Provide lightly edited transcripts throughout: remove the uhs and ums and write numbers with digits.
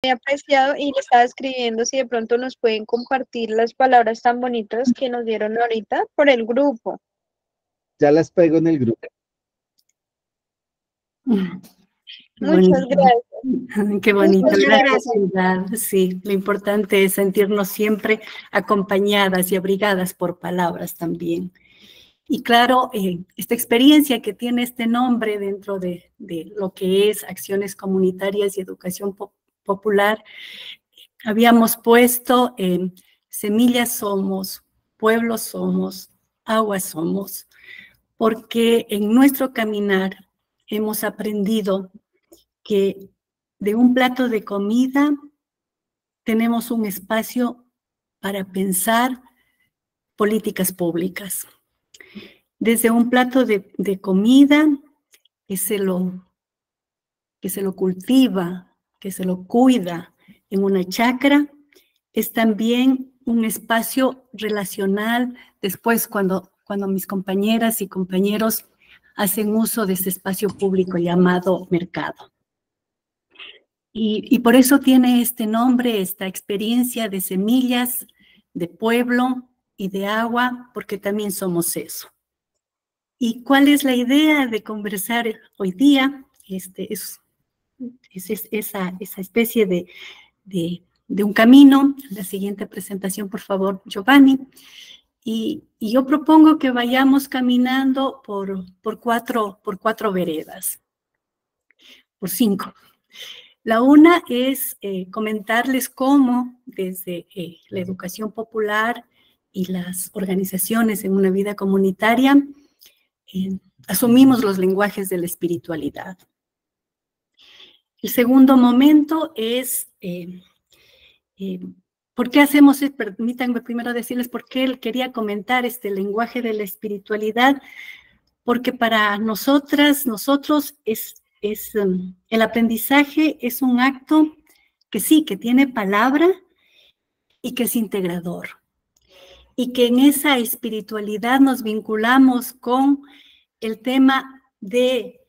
muy apreciado y le estaba escribiendo si de pronto nos pueden compartir las palabras tan bonitas que nos dieron ahorita por el grupo. Ya las pego en el grupo. Qué Muchas bonito, gracias. qué bonito, Muchas Muchas gracias, gracias. Pilar. Sí, lo importante es sentirnos siempre acompañadas y abrigadas por palabras también. Y claro, esta experiencia que tiene este nombre dentro de lo que es acciones comunitarias y educación popular, habíamos puesto semillas somos, pueblos somos, agua somos, porque en nuestro caminar hemos aprendido que de un plato de comida tenemos un espacio para pensar políticas públicas. Desde un plato de comida que se lo cultiva, que se lo cuida en una chacra, es también un espacio relacional después cuando mis compañeras y compañeros hacen uso de este espacio público llamado mercado. Y por eso tiene este nombre, esta experiencia de semillas, de pueblo y de agua, porque también somos eso. ¿Y cuál es la idea de conversar hoy día? Es esa especie de un camino. La siguiente presentación, por favor, Giovanni. Y yo propongo que vayamos caminando por cuatro veredas, por 5. La una es comentarles cómo desde la educación popular y las organizaciones en una vida comunitaria asumimos los lenguajes de la espiritualidad. El segundo momento es ¿por qué hacemos? Permítanme primero decirles por qué quería comentar este lenguaje de la espiritualidad, porque para nosotros el aprendizaje es un acto que sí, que tiene palabra y que es integrador. Y que en esa espiritualidad nos vinculamos con el tema de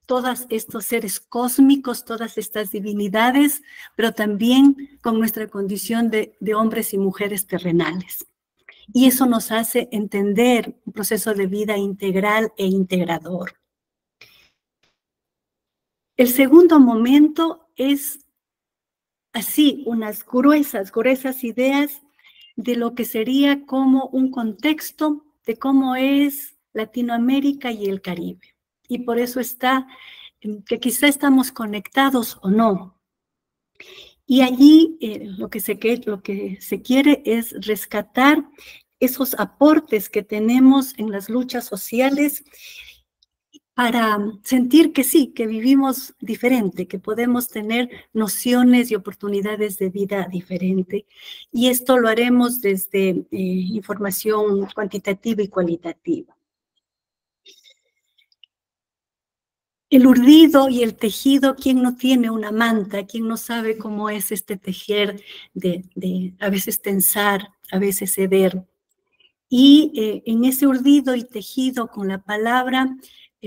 todos estos seres cósmicos, todas estas divinidades, pero también con nuestra condición de hombres y mujeres terrenales. Y eso nos hace entender un proceso de vida integral e integrador. El segundo momento es así, unas gruesas ideas de lo que sería como un contexto de cómo es Latinoamérica y el Caribe. Y por eso está que quizá estamos conectados o no. Y allí lo que se quiere es rescatar esos aportes que tenemos en las luchas sociales para sentir que sí, que vivimos diferente, que podemos tener nociones y oportunidades de vida diferente. Y esto lo haremos desde información cuantitativa y cualitativa. El urdido y el tejido, ¿quién no tiene una manta? ¿Quién no sabe cómo es este tejer de a veces tensar, a veces ceder? Y en ese urdido y tejido con la palabra,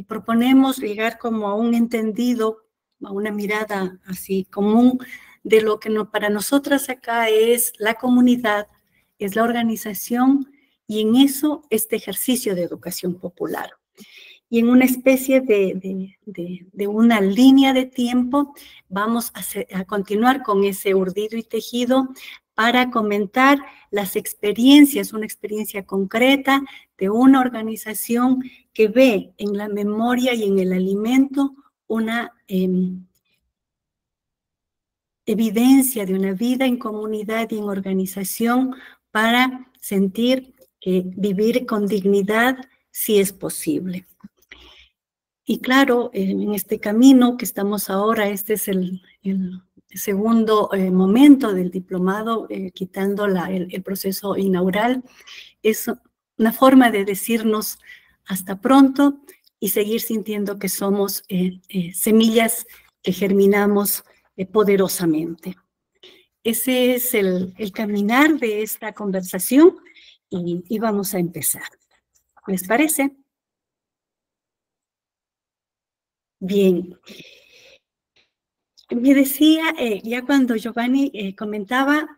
proponemos llegar como a un entendido, a una mirada así común de lo que para nosotras acá es la comunidad, es la organización y en eso este ejercicio de educación popular. Y en una especie de una línea de tiempo vamos a continuar con ese urdido y tejido para comentar las experiencias, una experiencia concreta de una organización que ve en la memoria y en el alimento una evidencia de una vida en comunidad y en organización para sentir que vivir con dignidad sí es posible. Y claro, en este camino que estamos ahora, este es el segundo momento del diplomado, quitando el proceso inaugural, es una forma de decirnos hasta pronto y seguir sintiendo que somos semillas que germinamos poderosamente. Ese es el caminar de esta conversación y vamos a empezar. ¿Les parece? Bien. Me decía, ya cuando Giovanni comentaba,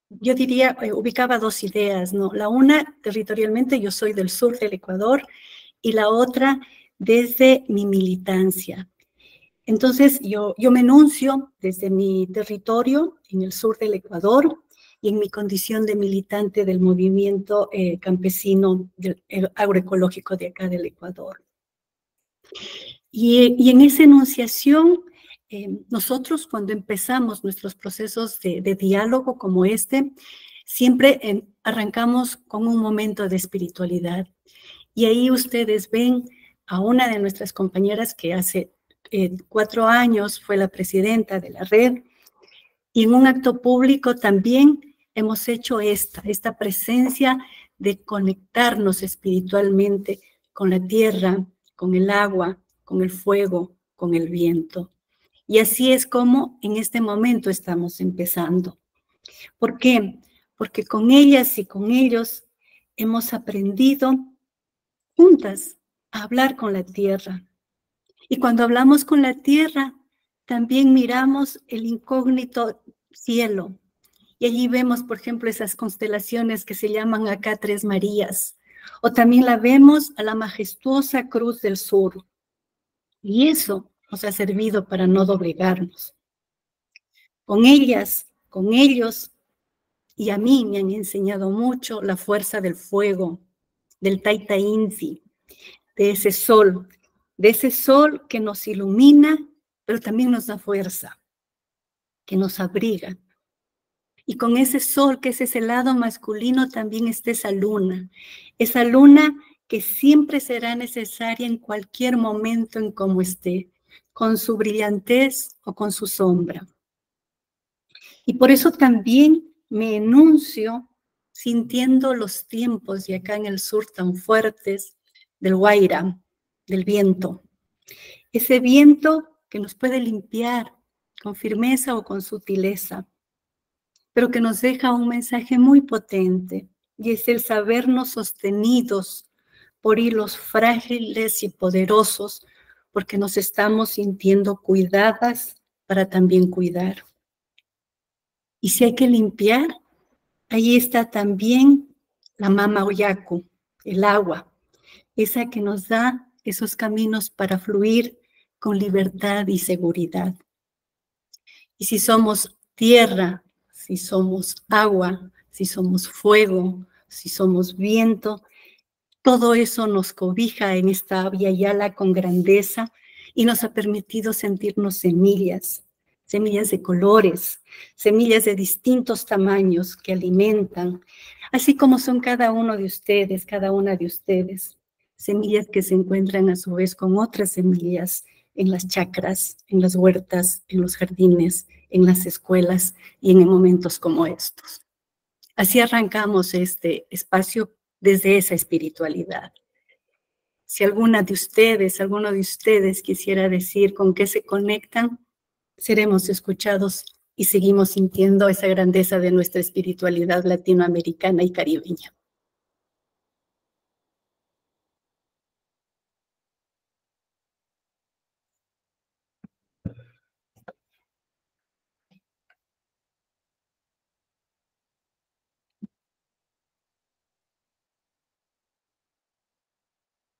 yo diría, ubicaba dos ideas, ¿no? La una, territorialmente, yo soy del sur del Ecuador, y la otra, desde mi militancia. Entonces, yo me enuncio desde mi territorio, en el sur del Ecuador, y en mi condición de militante del movimiento campesino agroecológico de acá del Ecuador. Y en esa enunciación, nosotros cuando empezamos nuestros procesos de diálogo como este, siempre arrancamos con un momento de espiritualidad. Y ahí ustedes ven a una de nuestras compañeras que hace 4 años fue la presidenta de la red, y en un acto público también hemos hecho esta presencia de conectarnos espiritualmente con la tierra, con el agua, con el fuego, con el viento. Y así es como en este momento estamos empezando. ¿Por qué? Porque con ellas y con ellos hemos aprendido juntas a hablar con la tierra. Y cuando hablamos con la tierra, también miramos el incógnito cielo. Y allí vemos, por ejemplo, esas constelaciones que se llaman acá Tres Marías. O también la vemos a la majestuosa Cruz del Sur. Y eso nos ha servido para no doblegarnos. Con ellas, con ellos, y a mí me han enseñado mucho la fuerza del fuego, del Taita Infi, de ese sol que nos ilumina, pero también nos da fuerza, que nos abriga. Y con ese sol, que es ese lado masculino, también está esa luna que siempre será necesaria en cualquier momento en cómo esté, con su brillantez o con su sombra. Y por eso también me enuncio sintiendo los tiempos de acá en el sur tan fuertes del Guaira, del viento. Ese viento que nos puede limpiar con firmeza o con sutileza, pero que nos deja un mensaje muy potente, y es el sabernos sostenidos por hilos frágiles y poderosos, porque nos estamos sintiendo cuidadas para también cuidar. Y si hay que limpiar, ahí está también la Mama Oyaku, el agua, esa que nos da esos caminos para fluir con libertad y seguridad. Y si somos tierra, si somos agua, si somos fuego, si somos viento, todo eso nos cobija en esta Abya Yala con grandeza y nos ha permitido sentirnos semillas de colores, semillas de distintos tamaños que alimentan, así como son cada uno de ustedes, cada una de ustedes, semillas que se encuentran a su vez con otras semillas en las chacras, en las huertas, en los jardines, en las escuelas y en momentos como estos. Así arrancamos este espacio desde esa espiritualidad. Si alguno de ustedes quisiera decir con qué se conectan, seremos escuchados y seguimos sintiendo esa grandeza de nuestra espiritualidad latinoamericana y caribeña.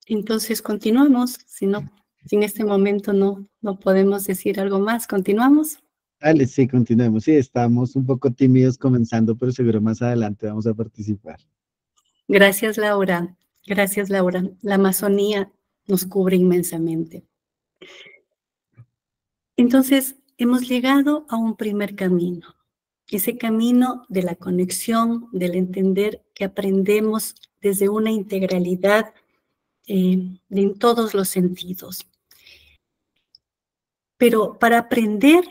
Entonces continuamos, si en este momento no podemos decir algo más, ¿continuamos? Dale, sí, continuemos. Sí, estamos un poco tímidos comenzando, pero seguro más adelante vamos a participar. Gracias, Laura. Gracias, Laura. La Amazonía nos cubre inmensamente. Entonces, hemos llegado a un primer camino. Ese camino de la conexión, del entender que aprendemos desde una integralidad en todos los sentidos. Pero para aprender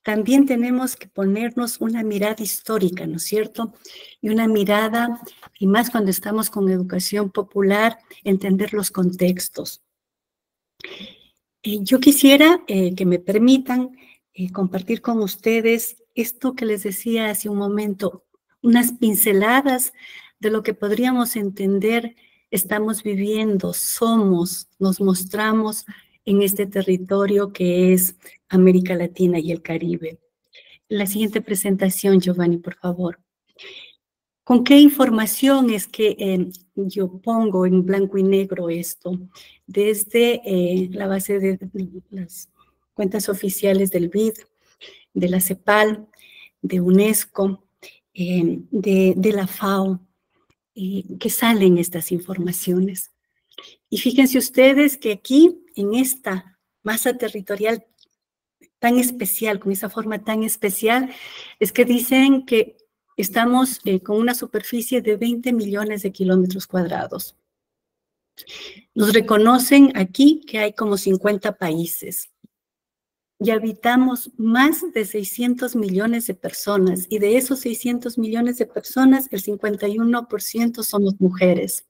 también tenemos que ponernos una mirada histórica, ¿no es cierto? Y una mirada, y más cuando estamos con educación popular, entender los contextos. Yo quisiera que me permitan compartir con ustedes esto que les decía hace un momento, unas pinceladas de lo que podríamos entender estamos viviendo, somos, nos mostramos en este territorio que es América Latina y el Caribe. La siguiente presentación, Giovanni, por favor. ¿Con qué información es que yo pongo en blanco y negro esto? Desde la base de las cuentas oficiales del BID, de la CEPAL, de UNESCO, de la FAO, que salen estas informaciones. Y fíjense ustedes que aquí, en esta masa territorial tan especial, con esa forma tan especial, es que dicen que estamos con una superficie de 20 millones de kilómetros cuadrados. Nos reconocen aquí que hay como 50 países. Y habitamos más de 600 millones de personas. Y de esos 600 millones de personas, el 51% somos mujeres.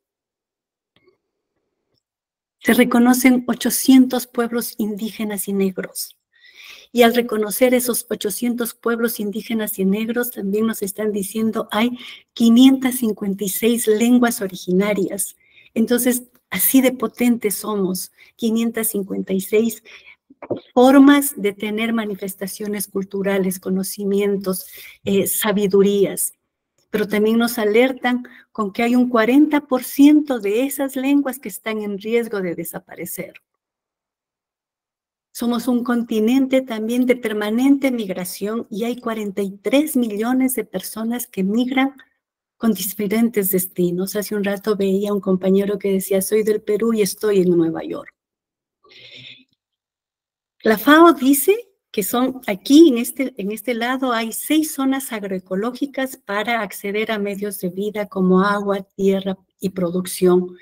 Se reconocen 800 pueblos indígenas y negros. Y al reconocer esos 800 pueblos indígenas y negros, también nos están diciendo hay 556 lenguas originarias. Entonces, así de potentes somos, 556 formas de tener manifestaciones culturales, conocimientos, sabidurías. Pero también nos alertan con que hay un 40% de esas lenguas que están en riesgo de desaparecer. Somos un continente también de permanente migración y hay 43 millones de personas que migran con diferentes destinos. Hace un rato veía a un compañero que decía, soy del Perú y estoy en Nueva York. La FAO dice que son aquí, en este lado, hay 6 zonas agroecológicas para acceder a medios de vida como agua, tierra y producción.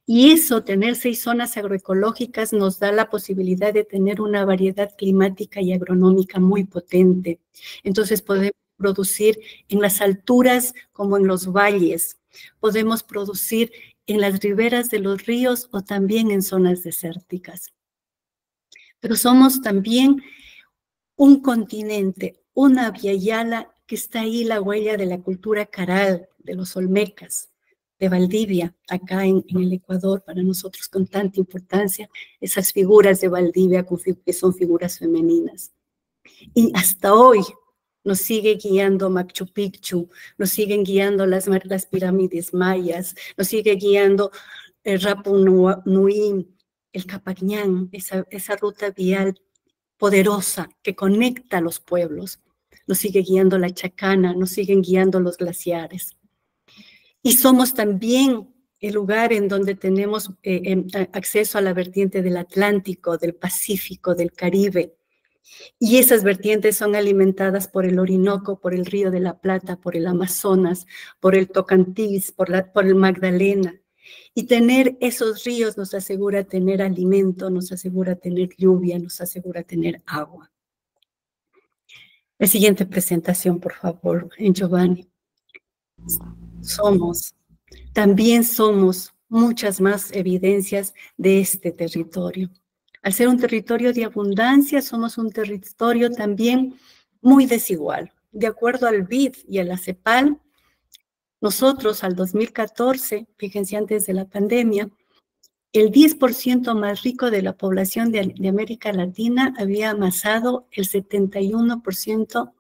Y eso, tener 6 zonas agroecológicas, nos da la posibilidad de tener una variedad climática y agronómica muy potente. Entonces, podemos producir en las alturas como en los valles. Podemos producir en las riberas de los ríos o también en zonas desérticas. Pero somos también un continente, una Via Yala, que está ahí la huella de la cultura caral, de los olmecas, de Valdivia, acá en el Ecuador, para nosotros con tanta importancia, esas figuras de Valdivia que son figuras femeninas. Y hasta hoy nos sigue guiando Machu Picchu, nos siguen guiando las pirámides mayas, nos sigue guiando el Rapa Nui, el Capañán, esa ruta vial poderosa que conecta a los pueblos. Nos sigue guiando la Chacana, nos siguen guiando los glaciares. Y somos también el lugar en donde tenemos acceso a la vertiente del Atlántico, del Pacífico, del Caribe. Y esas vertientes son alimentadas por el Orinoco, por el Río de la Plata, por el Amazonas, por el Tocantins, por el Magdalena. Y tener esos ríos nos asegura tener alimento, nos asegura tener lluvia, nos asegura tener agua. La siguiente presentación, por favor, Giovanni. También somos muchas más evidencias de este territorio. Al ser un territorio de abundancia, somos un territorio también muy desigual. De acuerdo al BID y a la CEPAL, nosotros al 2014, fíjense antes de la pandemia, el 10% más rico de la población de América Latina había amasado el 71%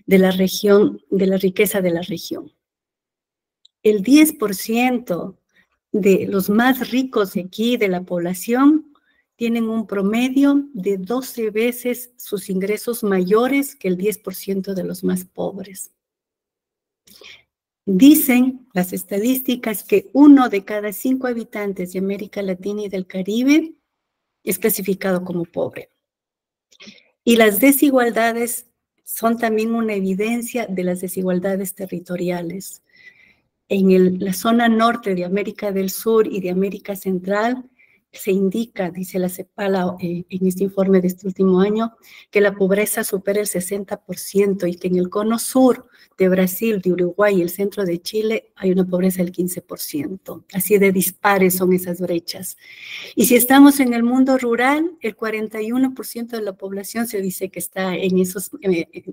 de la riqueza de la región. El 10% de los más ricos de aquí, de la población, tienen un promedio de 12 veces sus ingresos mayores que el 10% de los más pobres. Dicen las estadísticas que 1 de cada 5 habitantes de América Latina y del Caribe es clasificado como pobre. Y las desigualdades son también una evidencia de las desigualdades territoriales. En la zona norte de América del Sur y de América Central se indica, dice la CEPAL en este informe de este último año, que la pobreza supera el 60% y que en el cono sur de Brasil, de Uruguay y el centro de Chile hay una pobreza del 15%. Así de dispares son esas brechas. Y si estamos en el mundo rural, el 41% de la población se dice que está en esos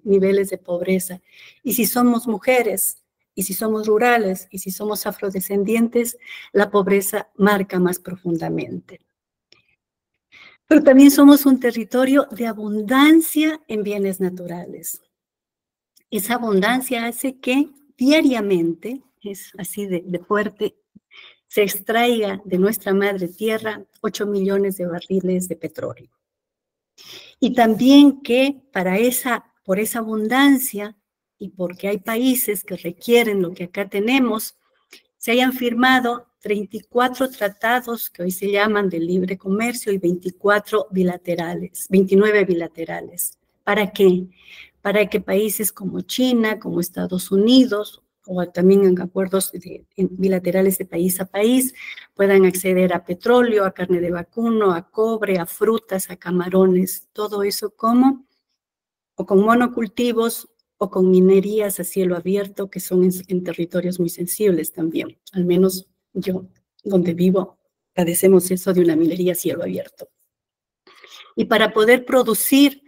niveles de pobreza. Y si somos mujeres, y si somos rurales, y si somos afrodescendientes, la pobreza marca más profundamente. Pero también somos un territorio de abundancia en bienes naturales. Esa abundancia hace que diariamente, es así de fuerte, se extraiga de nuestra madre tierra 8 millones de barriles de petróleo. Y también que por esa abundancia y porque hay países que requieren lo que acá tenemos, se hayan firmado 34 tratados que hoy se llaman de libre comercio y 29 bilaterales. ¿Para qué? Para que países como China, como Estados Unidos, o también en acuerdos bilaterales de país a país, puedan acceder a petróleo, a carne de vacuno, a cobre, a frutas, a camarones, todo eso como, o con monocultivos, o con minerías a cielo abierto, que son en territorios muy sensibles también. Al menos yo, donde vivo, padecemos eso de una minería a cielo abierto. Y para poder producir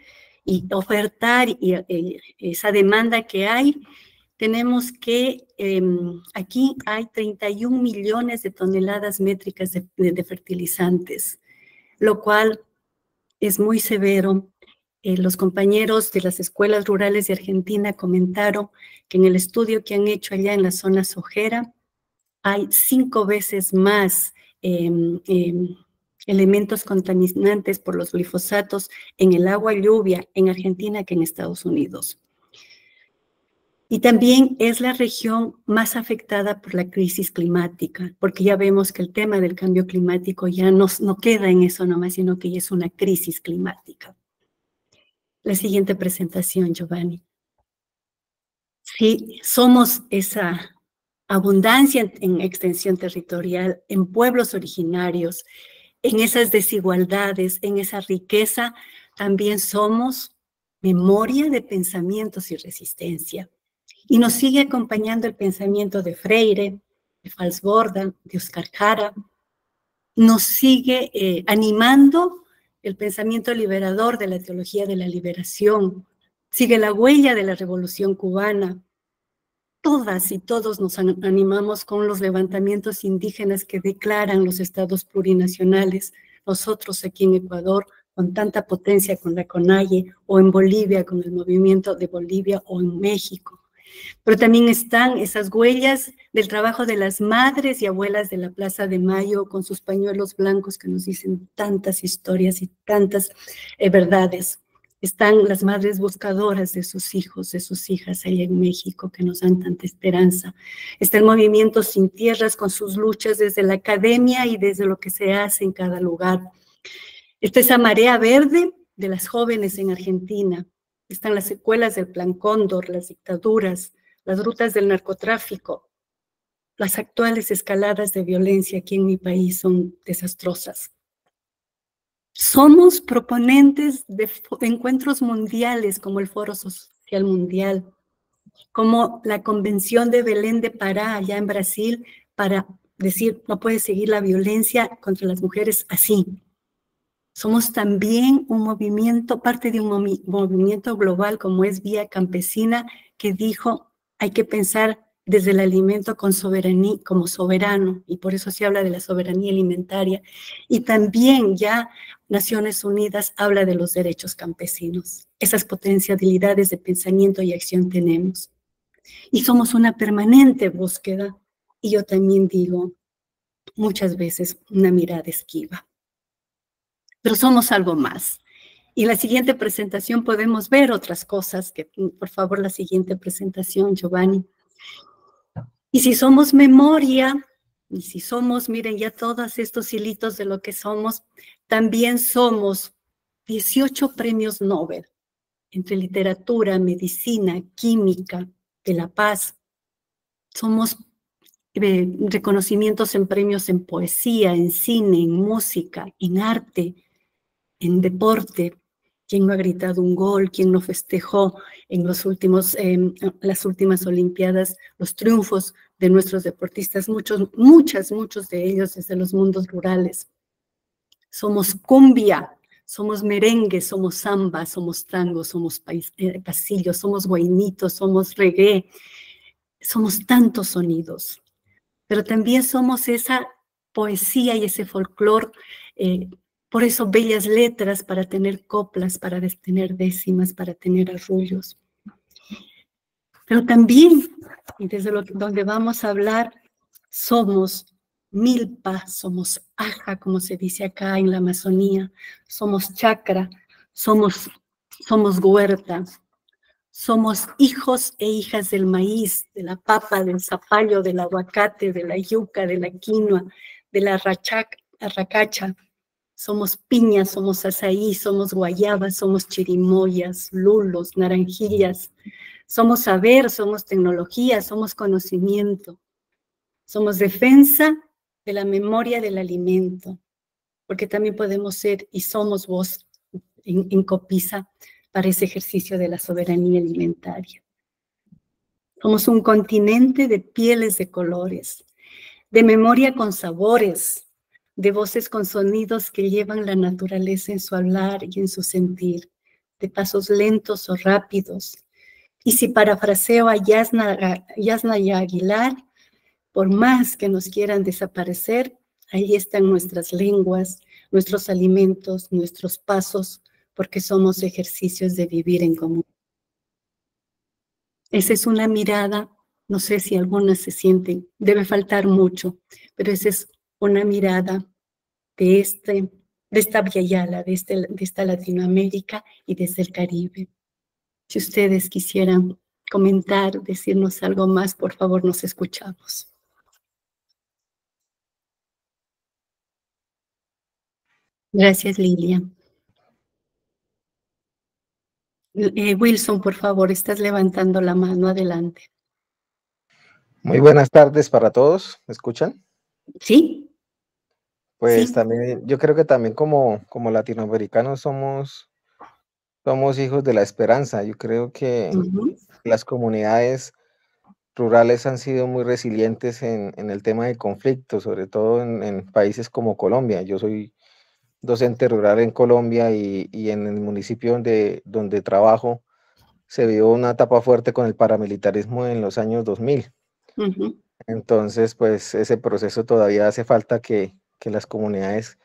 y ofertar esa demanda que hay, tenemos que, aquí hay 31 millones de toneladas métricas de fertilizantes, lo cual es muy severo. Los compañeros de las escuelas rurales de Argentina comentaron que en el estudio que han hecho allá en la zona sojera hay 5 veces más elementos contaminantes por los glifosatos en el agua lluvia en Argentina que en Estados Unidos. Y también es la región más afectada por la crisis climática, porque ya vemos que el tema del cambio climático ya no queda en eso nomás, sino que ya es una crisis climática. La siguiente presentación, Giovanni. Sí, somos esa abundancia en extensión territorial, en pueblos originarios, en esas desigualdades, en esa riqueza, también somos memoria de pensamientos y resistencia. Y nos sigue acompañando el pensamiento de Freire, de Falsborda, de Oscar Jara. Nos sigue animando el pensamiento liberador de la teología de la liberación. Sigue la huella de la Revolución Cubana. Todas y todos nos animamos con los levantamientos indígenas que declaran los estados plurinacionales. Nosotros aquí en Ecuador, con tanta potencia con la CONAIE, o en Bolivia con el movimiento de Bolivia, o en México. Pero también están esas huellas del trabajo de las madres y abuelas de la Plaza de Mayo con sus pañuelos blancos que nos dicen tantas historias y tantas verdades. Están las madres buscadoras de sus hijos, de sus hijas allá en México que nos dan tanta esperanza. Está el movimiento Sin Tierras con sus luchas desde la academia y desde lo que se hace en cada lugar. Está esa marea verde de las jóvenes en Argentina. Están las secuelas del Plan Cóndor, las dictaduras, las rutas del narcotráfico. Las actuales escaladas de violencia aquí en mi país son desastrosas. Somos proponentes de encuentros mundiales como el Foro Social Mundial, como la Convención de Belén de Pará allá en Brasil, para decir no puede seguir la violencia contra las mujeres así. Somos también un movimiento, parte de un movimiento global como es Vía Campesina, que dijo hay que pensar desde el alimento con soberanía, como soberano, y por eso se habla de la soberanía alimentaria. Y también ya Naciones Unidas habla de los derechos campesinos. Esas potencialidades de pensamiento y acción tenemos. Y somos una permanente búsqueda, y yo también digo muchas veces una mirada esquiva. Pero somos algo más. Y en la siguiente presentación podemos ver otras cosas, que por favor la siguiente presentación, Giovanni. Y si somos memoria, y si somos, miren ya todos estos hilitos de lo que somos, también somos 18 premios Nobel, entre literatura, medicina, química, de la paz. Somos reconocimientos en premios en poesía, en cine, en música, en arte, en deporte. ¿Quién no ha gritado un gol? ¿Quién no festejó en las últimas Olimpiadas los triunfos de nuestros deportistas? Muchos de ellos desde los mundos rurales. Somos cumbia, somos merengue, somos samba, somos tango, somos pasillo, somos guainito, somos reggae. Somos tantos sonidos, pero también somos esa poesía y ese folclore Por eso bellas letras para tener coplas, para tener décimas, para tener arrullos. Pero también, y desde donde vamos a hablar, somos milpa, somos aja, como se dice acá en la Amazonía, somos chacra, somos huerta, somos hijos e hijas del maíz, de la papa, del zapallo, del aguacate, de la yuca, de la quinoa, de la arracacha. Somos piña, somos azaí, somos guayabas, somos chirimoyas, lulos, naranjillas. Somos saber, somos tecnología, somos conocimiento. Somos defensa de la memoria del alimento, porque también podemos ser y somos voz en Copisa para ese ejercicio de la soberanía alimentaria. Somos un continente de pieles de colores, de memoria con sabores, de voces con sonidos que llevan la naturaleza en su hablar y en su sentir, de pasos lentos o rápidos. Y si parafraseo a Yasnaya Aguilar, por más que nos quieran desaparecer, ahí están nuestras lenguas, nuestros alimentos, nuestros pasos, porque somos ejercicios de vivir en común. Esa es una mirada, no sé si algunas se sienten, debe faltar mucho, pero esa es una mirada de esta Viayala, de esta Latinoamérica y desde el Caribe. Si ustedes quisieran comentar, decirnos algo más, por favor, nos escuchamos. Gracias, Lilia. Wilson, por favor, estás levantando la mano, adelante. Muy buenas tardes para todos, ¿me escuchan? ¿Sí? Pues Sí. también, yo creo que también como latinoamericanos somos hijos de la esperanza. Yo creo que las comunidades rurales han sido muy resilientes en el tema de conflicto, sobre todo en países como Colombia. Yo soy docente rural en Colombia y en el municipio donde trabajo se vio una etapa fuerte con el paramilitarismo en los años 2000. Entonces, pues ese proceso todavía hace falta que las comunidades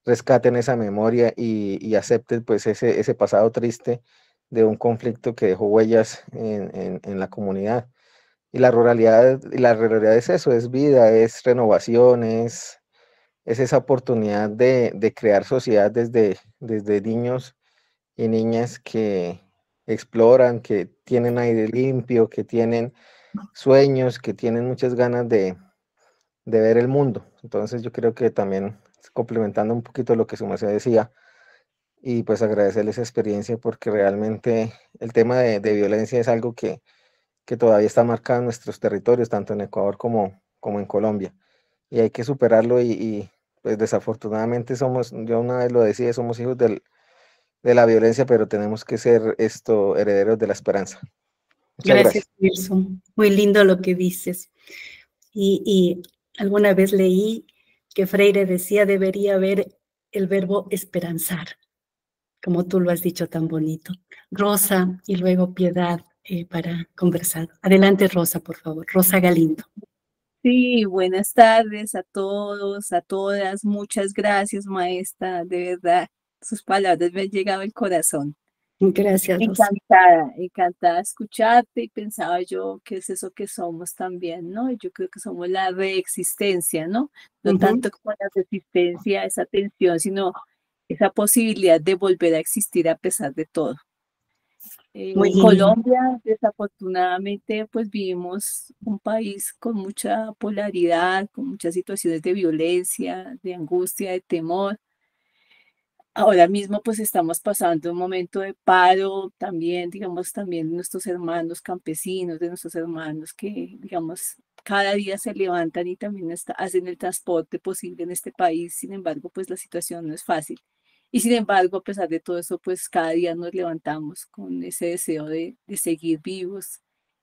rescaten esa memoria y acepten pues ese pasado triste de un conflicto que dejó huellas en la comunidad. Y la ruralidad es eso, es vida, es renovación, es esa oportunidad de crear sociedad desde niños y niñas que exploran, que tienen aire limpio, que tienen sueños, que tienen muchas ganas de ver el mundo. Entonces yo creo que también complementando un poquito lo que su merced decía, y pues agradecerle esa experiencia porque realmente el tema de violencia es algo que todavía está marcado en nuestros territorios, tanto en Ecuador como en Colombia, y hay que superarlo y pues desafortunadamente yo una vez lo decía, somos hijos de la violencia, pero tenemos que ser herederos de la esperanza. Muchas gracias. Wilson. Muy lindo lo que dices. Y alguna vez leí que Freire decía debería haber el verbo esperanzar, como tú lo has dicho tan bonito. Rosa y luego Piedad para conversar. Adelante, Rosa, por favor. Rosa Galindo. Sí, buenas tardes a todos, a todas. Muchas gracias, maestra. De verdad, sus palabras me han llegado al corazón. Gracias, Rosa. Encantada de escucharte y pensaba yo qué es eso que somos también, ¿no? Yo creo que somos la reexistencia, ¿no? No tanto como la resistencia, esa tensión, sino esa posibilidad de volver a existir a pesar de todo. En Colombia, desafortunadamente, pues vivimos un país con mucha polaridad, con muchas situaciones de violencia, de angustia, de temor. Ahora mismo pues estamos pasando un momento de paro también, digamos, también de nuestros hermanos campesinos, de nuestros hermanos que, digamos, cada día se levantan y también hacen el transporte posible en este país. Sin embargo, pues la situación no es fácil. Y sin embargo, a pesar de todo eso, pues cada día nos levantamos con ese deseo de seguir vivos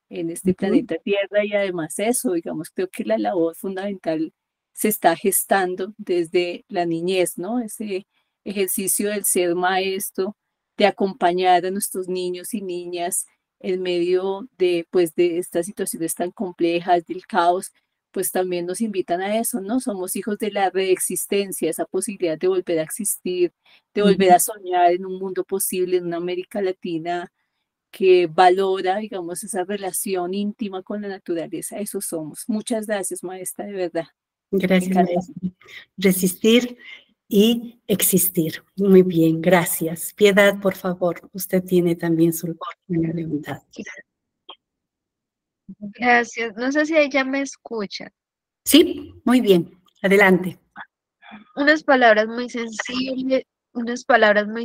en este planeta Tierra y además eso, digamos, creo que la labor fundamental se está gestando desde la niñez, ¿no? Ese ejercicio del ser maestro, de acompañar a nuestros niños y niñas en medio de, pues, de estas situaciones tan complejas, del caos, pues también nos invitan a eso, ¿no? Somos hijos de la reexistencia, esa posibilidad de volver a existir, de volver a soñar en un mundo posible, en una América Latina que valora, digamos, esa relación íntima con la naturaleza. Eso somos. Muchas gracias, maestra, de verdad. Gracias, maestra. Resistir y existir. Muy bien, gracias. Piedad, por favor, usted tiene también su mano levantada. Gracias. No sé si ella me escucha. Sí, muy bien. Adelante. Unas palabras muy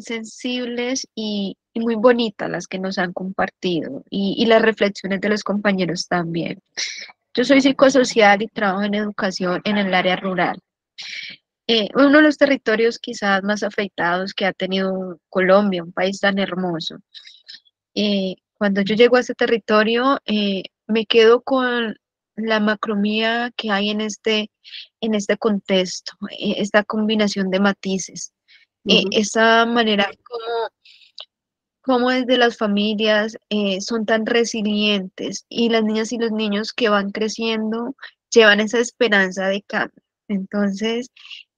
sensibles y muy bonitas las que nos han compartido y las reflexiones de los compañeros también. Yo soy psicosocial y trabajo en educación en el área rural. Uno de los territorios quizás más afectados que ha tenido Colombia, un país tan hermoso. Cuando yo llego a este territorio, me quedo con la macromía que hay en este contexto, esta combinación de matices, esa manera como desde las familias son tan resilientes y las niñas y los niños que van creciendo llevan esa esperanza de cambio. Entonces,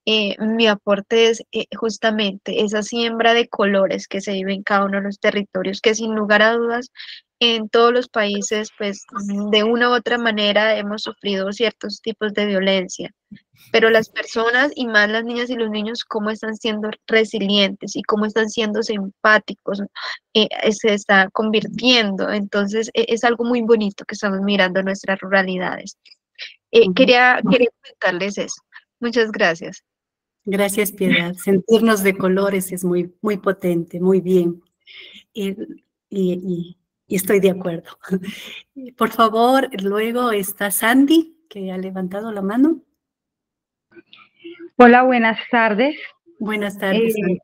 mi aporte es justamente esa siembra de colores que se vive en cada uno de los territorios, que sin lugar a dudas en todos los países, pues de una u otra manera hemos sufrido ciertos tipos de violencia, pero las personas y más las niñas y los niños, cómo están siendo resilientes y cómo están siendo empáticos, se está convirtiendo. Entonces, es algo muy bonito que estamos mirando en nuestras ruralidades. Quería comentarles eso. Muchas gracias. Gracias, Piedad. Sentirnos de colores es muy, muy potente, muy bien. Y estoy de acuerdo. Por favor, luego está Sandy, que ha levantado la mano. Hola, buenas tardes. Buenas tardes, Sandy.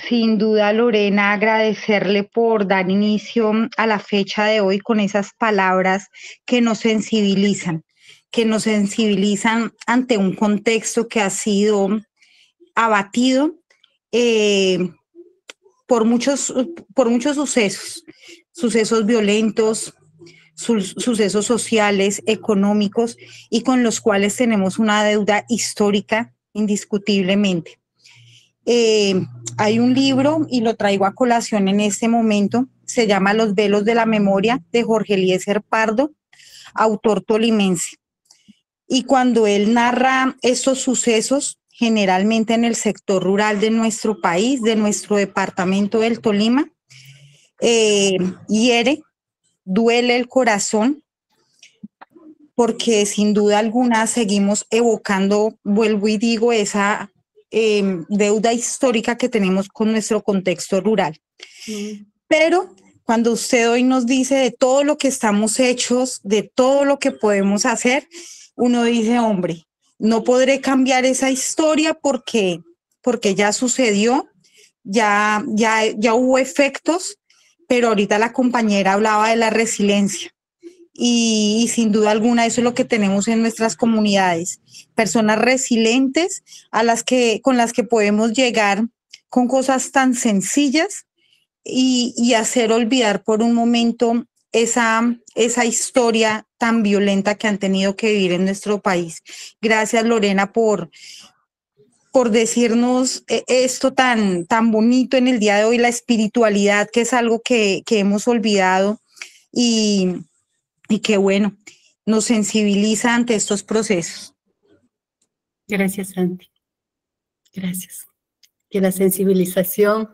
Sin duda, Lorena, agradecerle por dar inicio a la fecha de hoy con esas palabras que nos sensibilizan ante un contexto que ha sido abatido por muchos sucesos violentos, sucesos sociales, económicos, y con los cuales tenemos una deuda histórica indiscutiblemente. Hay un libro, y lo traigo a colación en este momento, se llama Los velos de la memoria, de Jorge Eliezer Pardo, autor tolimense. Y cuando él narra estos sucesos, generalmente en el sector rural de nuestro país, de nuestro departamento del Tolima, duele el corazón, porque sin duda alguna seguimos evocando, vuelvo y digo, esa deuda histórica que tenemos con nuestro contexto rural. Pero cuando usted hoy nos dice de todo lo que estamos hechos, de todo lo que podemos hacer, uno dice, hombre, no podré cambiar esa historia porque ya sucedió, ya hubo efectos, pero ahorita la compañera hablaba de la resiliencia. Y sin duda alguna eso es lo que tenemos en nuestras comunidades, personas resilientes con las que podemos llegar con cosas tan sencillas y hacer olvidar por un momento esa historia tan violenta que han tenido que vivir en nuestro país. Gracias, Lorena, por decirnos esto tan bonito en el día de hoy, la espiritualidad, que es algo que hemos olvidado y que, bueno, nos sensibiliza ante estos procesos. Gracias, Sandy. Gracias. Que la sensibilización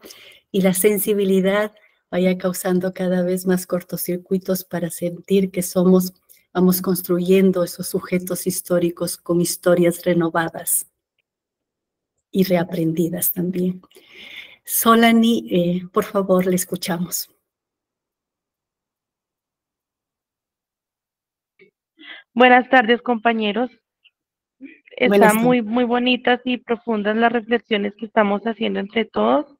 y la sensibilidad vaya causando cada vez más cortocircuitos para sentir que vamos construyendo esos sujetos históricos con historias renovadas y reaprendidas también. Solani, por favor, le escuchamos. Buenas tardes, compañeros. Están muy bonitas y profundas las reflexiones que estamos haciendo entre todos,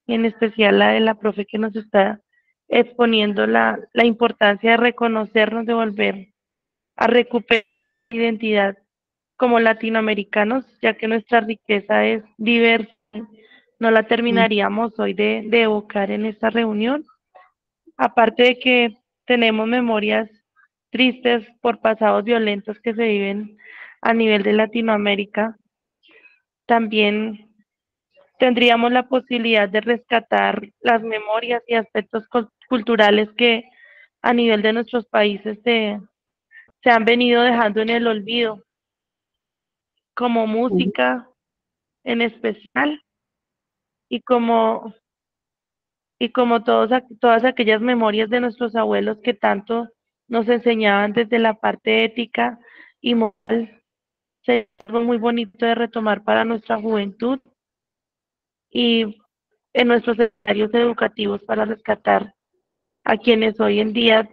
y en especial la de la profe que nos está exponiendo la importancia de reconocernos, de volver a recuperar la identidad como latinoamericanos, ya que nuestra riqueza es diversa. No la terminaríamos hoy de evocar en esta reunión. Aparte de que tenemos memorias tristes por pasados violentos que se viven a nivel de Latinoamérica, también tendríamos la posibilidad de rescatar las memorias y aspectos culturales que a nivel de nuestros países se han venido dejando en el olvido, como música en especial, y como, todas aquellas memorias de nuestros abuelos que tanto nos enseñaban desde la parte ética y moral. Sería algo muy bonito de retomar para nuestra juventud y en nuestros escenarios educativos para rescatar a quienes hoy en día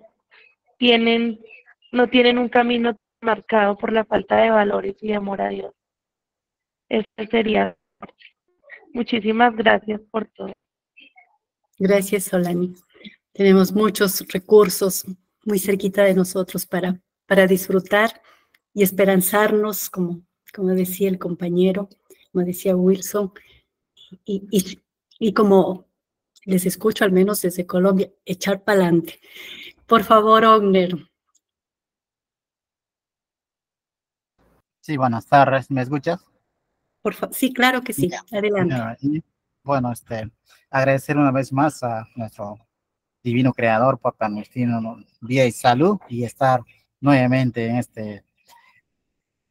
no tienen un camino marcado por la falta de valores y de amor a Dios. Este sería. Muchísimas gracias por todo. Gracias, Solani. Tenemos muchos recursos muy cerquita de nosotros para disfrutar y esperanzarnos, como decía el compañero, como decía Wilson, y como les escucho, al menos desde Colombia, echar para adelante. Por favor, Ogner. Sí, buenas tardes, ¿me escuchas? Sí, claro que sí, adelante. Y, bueno, agradecer una vez más a nuestro divino creador por permitirnos vida y salud y estar nuevamente en este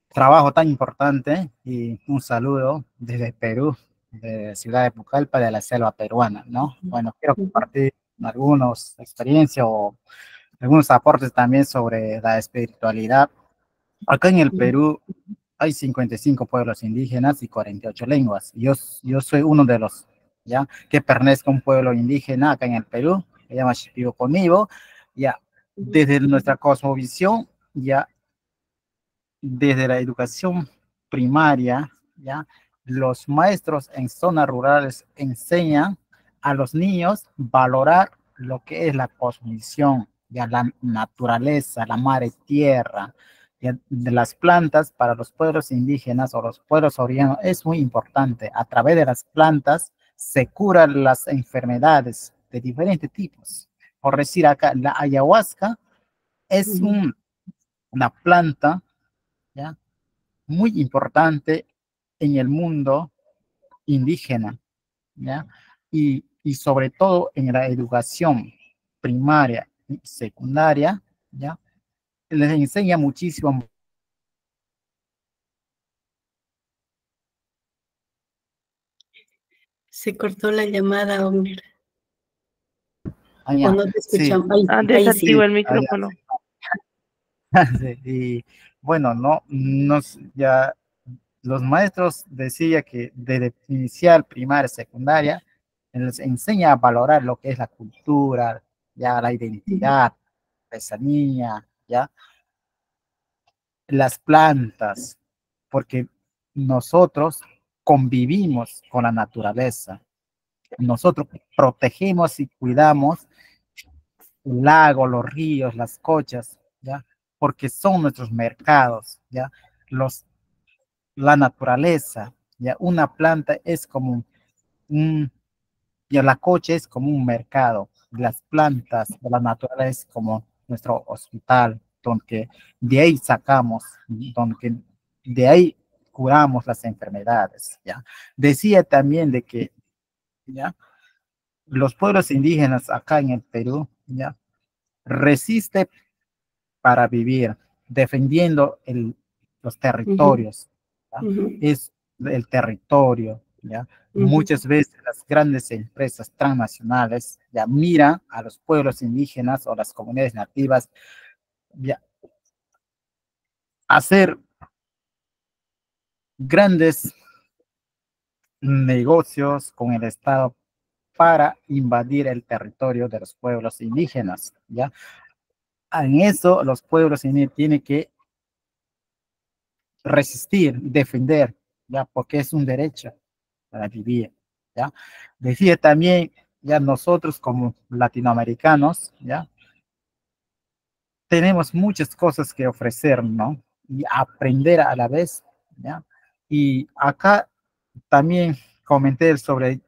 trabajo tan importante. Y un saludo desde Perú, de Ciudad de Pucallpa, de la selva peruana, ¿no? Bueno, quiero compartir algunas experiencias o algunos aportes también sobre la espiritualidad. Acá en el Perú hay 55 pueblos indígenas y 48 lenguas. Yo soy uno de los, ¿ya? Que pertenezco a un pueblo indígena acá en el Perú, se llama Shipibo Conmigo, ya. Desde nuestra cosmovisión, ya, desde la educación primaria, ya, los maestros en zonas rurales enseñan a los niños valorar lo que es la cosmovisión, ya, la naturaleza, la madre tierra, ya, de las plantas. Para los pueblos indígenas o los pueblos oriunos es muy importante. A través de las plantas se curan las enfermedades de diferentes tipos. Por decir acá, la ayahuasca es una planta, ¿ya?, muy importante en el mundo indígena, ¿ya? Y sobre todo en la educación primaria y secundaria, ¿ya? Les enseña muchísimo. Se cortó la llamada, Ogner. Ya, no te escuchamos. Sí. Desactivó el micrófono. Sí, y bueno, ya los maestros decían que desde inicial, primaria, secundaria, les enseña a valorar lo que es la cultura, ya la identidad, la artesanía, ya las plantas, porque nosotros convivimos con la naturaleza. Nosotros protegemos y cuidamos el lago, los ríos, las cochas, ¿ya? Porque son nuestros mercados, ¿ya? La naturaleza, ¿ya? Una planta es como ya la cocha es como un mercado. Las plantas de la naturaleza es como nuestro hospital, donde de ahí sacamos, donde de ahí curamos las enfermedades, ¿ya? Decía también de que, ¿ya?, los pueblos indígenas acá en el Perú, ¿ya?, resiste para vivir, defendiendo los territorios, ¿ya? Es el territorio, ¿ya? Muchas veces las grandes empresas transnacionales ya miran a los pueblos indígenas o las comunidades nativas, ya, hacer grandes negocios con el Estado para invadir el territorio de los pueblos indígenas, ¿ya? En eso los pueblos indígenas tienen que resistir, defender, ¿ya? Porque es un derecho para vivir, ¿ya? Decía también, ya nosotros como latinoamericanos, ¿ya?, tenemos muchas cosas que ofrecer, ¿no? Y aprender a la vez, ¿ya? Y acá también comenté sobre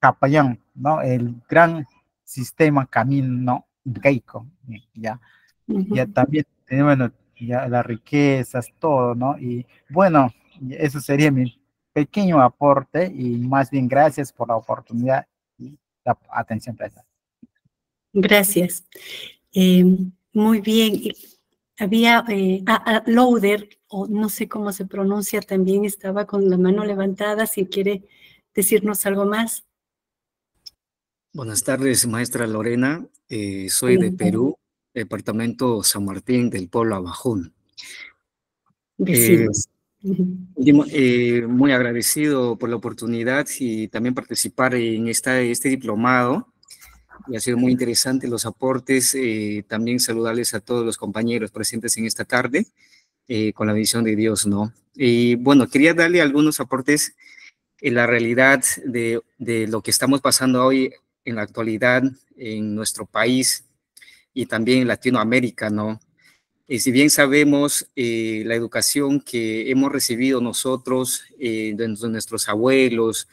Capayán, ¿no? El gran sistema camino incaico, ¿ya? ya también, bueno, ya las riquezas, todo, ¿no? Y bueno, eso sería mi pequeño aporte y más bien gracias por la oportunidad y la atención prestada. Gracias. Muy bien. Había Lauder, o no sé cómo se pronuncia, también estaba con la mano levantada, si quiere decirnos algo más. Buenas tardes, maestra Lorena. Soy de Perú, departamento San Martín del pueblo Abajún. Vecinos. Muy agradecido por la oportunidad y también participar en este diplomado. Y ha sido muy interesante los aportes. También saludarles a todos los compañeros presentes en esta tarde, con la bendición de Dios, ¿no? Y bueno, quería darle algunos aportes en la realidad de lo que estamos pasando hoy en la actualidad en nuestro país y también en Latinoamérica, ¿no? Si bien sabemos la educación que hemos recibido nosotros, de nuestros abuelos,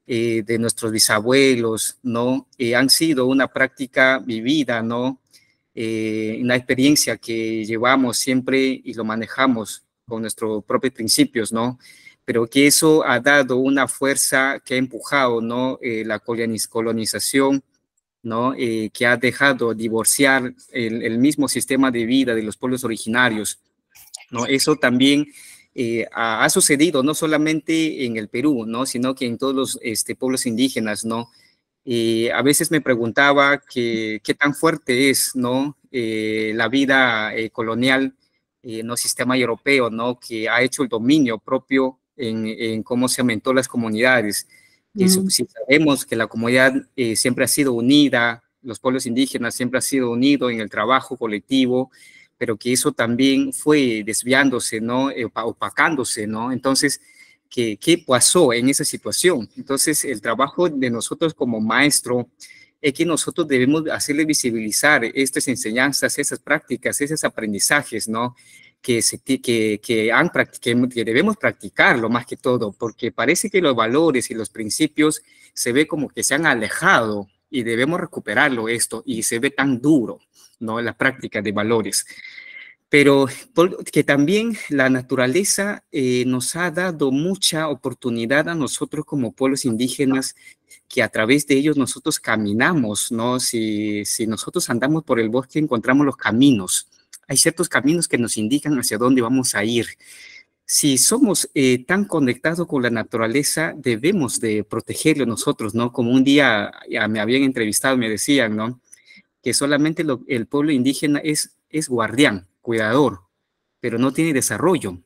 de nuestros bisabuelos, ¿no? Han sido una práctica vivida, ¿no? Una experiencia que llevamos siempre y lo manejamos con nuestros propios principios, ¿no? Pero que eso ha dado una fuerza que ha empujado, ¿no? La colonización, ¿no? Que ha dejado divorciar el mismo sistema de vida de los pueblos originarios, ¿no? Eso también ha sucedido no solamente en el Perú, ¿no? Sino que en todos los pueblos indígenas, ¿no? A veces me preguntaba qué tan fuerte es, ¿no? La vida colonial, no sistema europeo, ¿no? Que ha hecho el dominio propio en cómo se aumentó las comunidades. Si sabemos que la comunidad siempre ha sido unida, los pueblos indígenas siempre han sido unidos en el trabajo colectivo, pero que eso también fue desviándose, ¿no? Opacándose, ¿no? Entonces, ¿qué pasó en esa situación? Entonces, el trabajo de nosotros como maestro es que nosotros debemos hacerle visibilizar estas enseñanzas, esas prácticas, esos aprendizajes, ¿no? Que debemos practicarlo más que todo, porque parece que los valores y los principios se ve como que se han alejado y debemos recuperarlo esto, y se ve tan duro, ¿no? La práctica de valores. Pero que también la naturaleza nos ha dado mucha oportunidad a nosotros como pueblos indígenas, que a través de ellos nosotros caminamos, ¿no? Si nosotros andamos por el bosque, encontramos los caminos. Hay ciertos caminos que nos indican hacia dónde vamos a ir. Si somos tan conectados con la naturaleza, debemos de protegerlo nosotros, ¿no? Como un día ya me habían entrevistado, me decían, ¿no? Que solamente el pueblo indígena es guardián, cuidador, pero no tiene desarrollo. O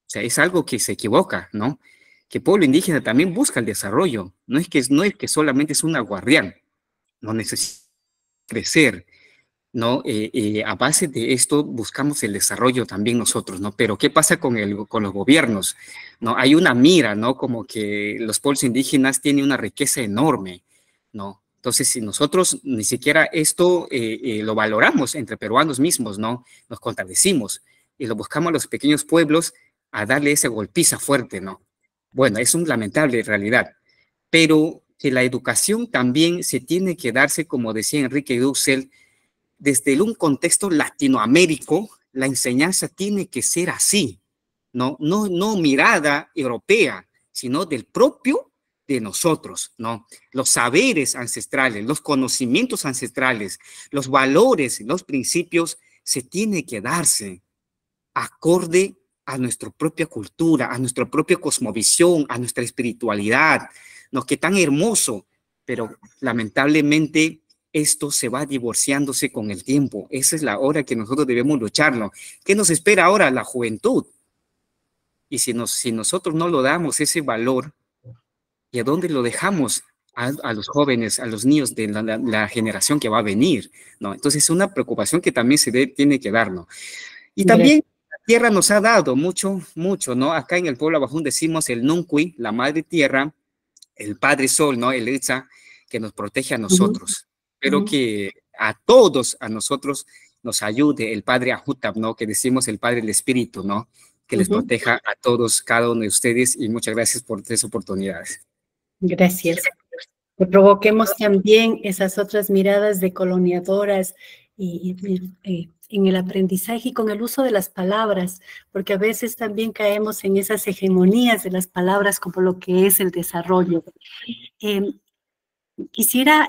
sea, es algo que se equivoca, ¿no? Que el pueblo indígena también busca el desarrollo. No es que solamente es una guardián, no necesita crecer, ¿no? A base de esto buscamos el desarrollo también nosotros, ¿no? Pero ¿qué pasa con los gobiernos? ¿No? Hay una mira, ¿no? Como que los pueblos indígenas tienen una riqueza enorme, ¿no? Entonces, si nosotros ni siquiera esto lo valoramos entre peruanos mismos, ¿no? Nos contradecimos y lo buscamos a los pequeños pueblos a darle esa golpiza fuerte, ¿no? Bueno, es una lamentable realidad, pero que la educación también se tiene que darse, como decía Enrique Dussel, desde un contexto latinoamérico, la enseñanza tiene que ser así, no mirada europea, sino del propio de nosotros, ¿no? Los saberes ancestrales, los conocimientos ancestrales, los valores, los principios, se tiene que darse acorde a nuestra propia cultura, a nuestra propia cosmovisión, a nuestra espiritualidad, ¿no? Que tan hermoso, pero lamentablemente esto se va divorciándose con el tiempo. Esa es la hora que nosotros debemos lucharlo. ¿Qué nos espera ahora la juventud? Y si nosotros no lo damos ese valor, ¿y a dónde lo dejamos? A los jóvenes, a los niños de la generación que va a venir, ¿no? Entonces es una preocupación que también tiene que darnos. Y también la tierra nos ha dado mucho, ¿no? Acá en el pueblo Abajún decimos el Nuncuy, la madre tierra, el padre sol, ¿no? El Etza, que nos protege a nosotros. Espero que a todos, a nosotros, nos ayude el Padre Ajutab, ¿no? Que decimos el Padre del Espíritu, ¿no? Que les proteja a todos, cada uno de ustedes, y muchas gracias por estas oportunidades. Gracias. Que provoquemos también esas otras miradas de coloniadoras y en el aprendizaje y con el uso de las palabras, porque a veces también caemos en esas hegemonías de las palabras como lo que es el desarrollo. Quisiera,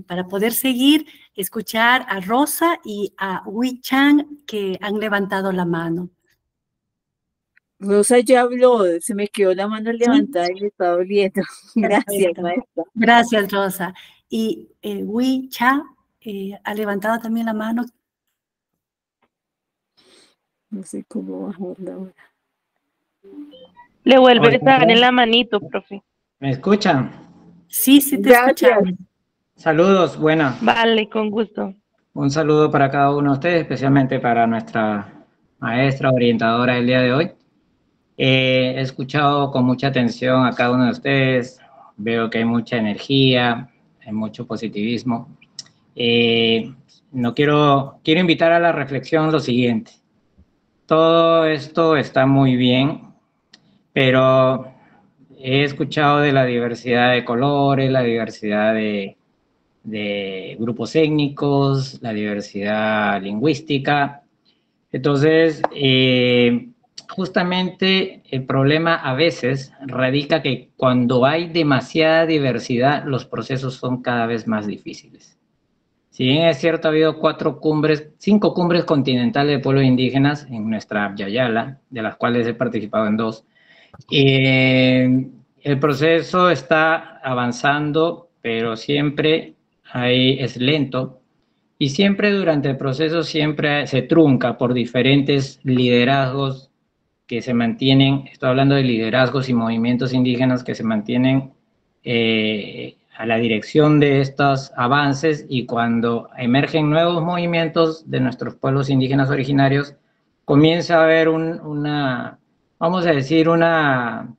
para poder seguir, escuchar a Rosa y a Wei Chan, que han levantado la mano. Rosa ya habló, se me quedó la mano levantada y me está doliendo. Gracias, maestra. Gracias, Rosa. Y Wei Chan ha levantado también la mano. No sé cómo bajarla ahora. Le vuelve a estar en la manito, profe. ¿Me escuchan? Sí, sí te escuchamos. Saludos, buena. Vale, con gusto. Un saludo para cada uno de ustedes, especialmente para nuestra maestra orientadora del día de hoy. He escuchado con mucha atención a cada uno de ustedes. Veo que hay mucha energía, hay mucho positivismo. Quiero invitar a la reflexión lo siguiente. Todo esto está muy bien, pero he escuchado de la diversidad de colores, la diversidad de grupos étnicos, la diversidad lingüística. Entonces, justamente el problema a veces radica que cuando hay demasiada diversidad, los procesos son cada vez más difíciles. Si bien es cierto, ha habido 5 cumbres continentales de pueblos indígenas en nuestra Abya-Yala, de las cuales he participado en 2. El proceso está avanzando, pero siempre es lento, y siempre durante el proceso siempre se trunca por diferentes liderazgos que se mantienen. Estoy hablando de liderazgos y movimientos indígenas que se mantienen a la dirección de estos avances, y cuando emergen nuevos movimientos de nuestros pueblos indígenas originarios, comienza a haber vamos a decir, una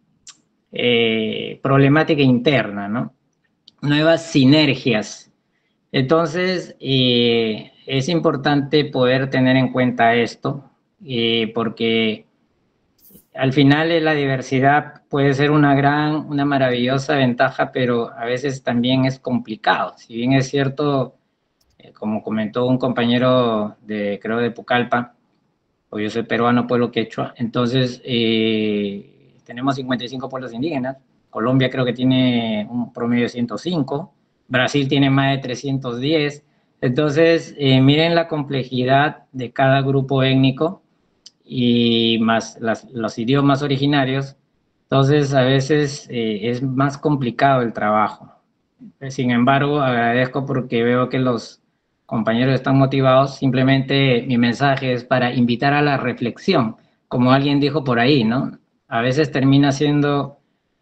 problemática interna, ¿no? Nuevas sinergias. Entonces, es importante poder tener en cuenta esto, porque al final la diversidad puede ser una maravillosa ventaja, pero a veces también es complicado. Si bien es cierto, como comentó un compañero creo de Pucallpa, o yo soy peruano, pueblo quechua, entonces tenemos 55 pueblos indígenas. Colombia creo que tiene un promedio de 105, Brasil tiene más de 310. Entonces, miren la complejidad de cada grupo étnico y más los idiomas originarios. Entonces, a veces es más complicado el trabajo. Sin embargo, agradezco porque veo que los compañeros están motivados. Simplemente mi mensaje es para invitar a la reflexión, como alguien dijo por ahí, ¿no? A veces termina siendo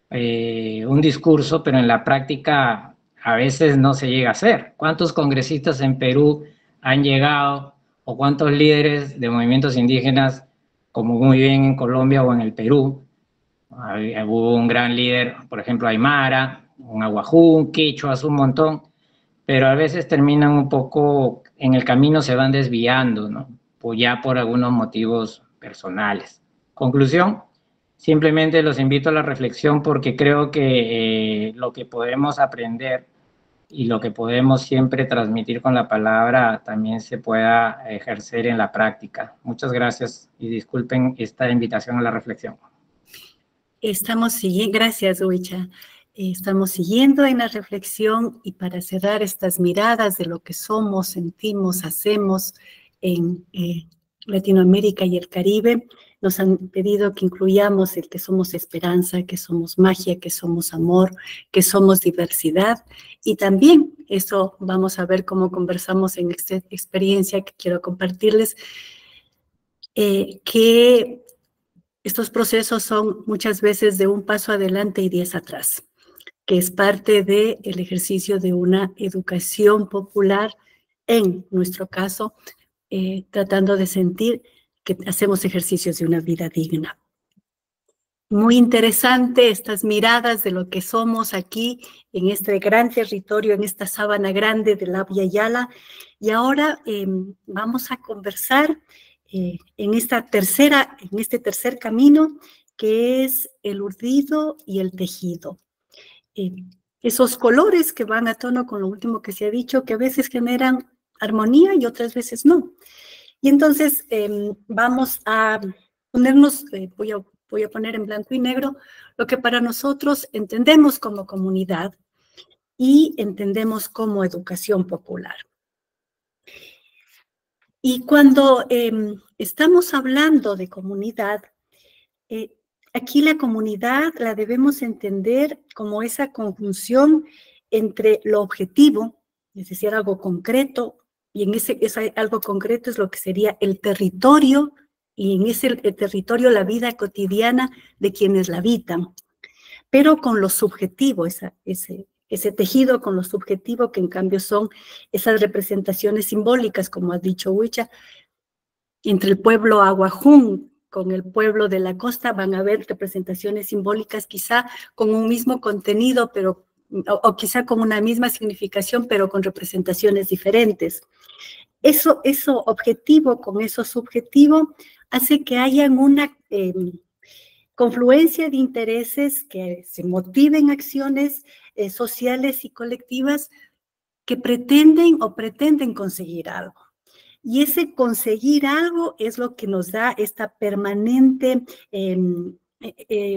un discurso, pero en la práctica a veces no se llega a hacer. ¿Cuántos congresistas en Perú han llegado, o cuántos líderes de movimientos indígenas, como muy bien en Colombia o en el Perú? Hubo un gran líder, por ejemplo, Aymara, un aguajú, un quechua, un montón, pero a veces terminan un poco, en el camino se van desviando, ¿no? Pues ya por algunos motivos personales. Conclusión, simplemente los invito a la reflexión, porque creo que lo que podemos aprender y lo que podemos siempre transmitir con la palabra también se pueda ejercer en la práctica. Muchas gracias y disculpen esta invitación a la reflexión. Estamos siguiendo, gracias, Huicha. Estamos siguiendo en la reflexión, y para cerrar estas miradas de lo que somos, sentimos, hacemos en Latinoamérica y el Caribe, nos han pedido que incluyamos el que somos esperanza, que somos magia, que somos amor, que somos diversidad, y también eso vamos a ver cómo conversamos en esta experiencia que quiero compartirles, que estos procesos son muchas veces de un paso adelante y 10 atrás, que es parte del ejercicio de una educación popular, en nuestro caso, tratando de sentir que hacemos ejercicios de una vida digna. Muy interesante estas miradas de lo que somos aquí, en este gran territorio, en esta sábana grande de la Abya-Yala. Y ahora vamos a conversar en este tercer camino, que es el urdido y el tejido. Esos colores que van a tono con lo último que se ha dicho, que a veces generan armonía y otras veces no. Y entonces vamos a ponernos, voy a poner en blanco y negro lo que para nosotros entendemos como comunidad y entendemos como educación popular. Y cuando estamos hablando de comunidad, aquí la comunidad la debemos entender como esa conjunción entre lo objetivo, es decir, algo concreto, y en ese algo concreto es lo que sería el territorio, y en ese territorio la vida cotidiana de quienes la habitan, pero con lo subjetivo, ese tejido con lo subjetivo que en cambio son esas representaciones simbólicas, como ha dicho Huicha, entre el pueblo aguajún con el pueblo de la costa van a haber representaciones simbólicas quizá con un mismo contenido, pero o quizá con una misma significación, pero con representaciones diferentes. Eso objetivo con eso subjetivo hace que hayan una confluencia de intereses que se motiven acciones sociales y colectivas que pretenden conseguir algo. Y ese conseguir algo es lo que nos da esta permanente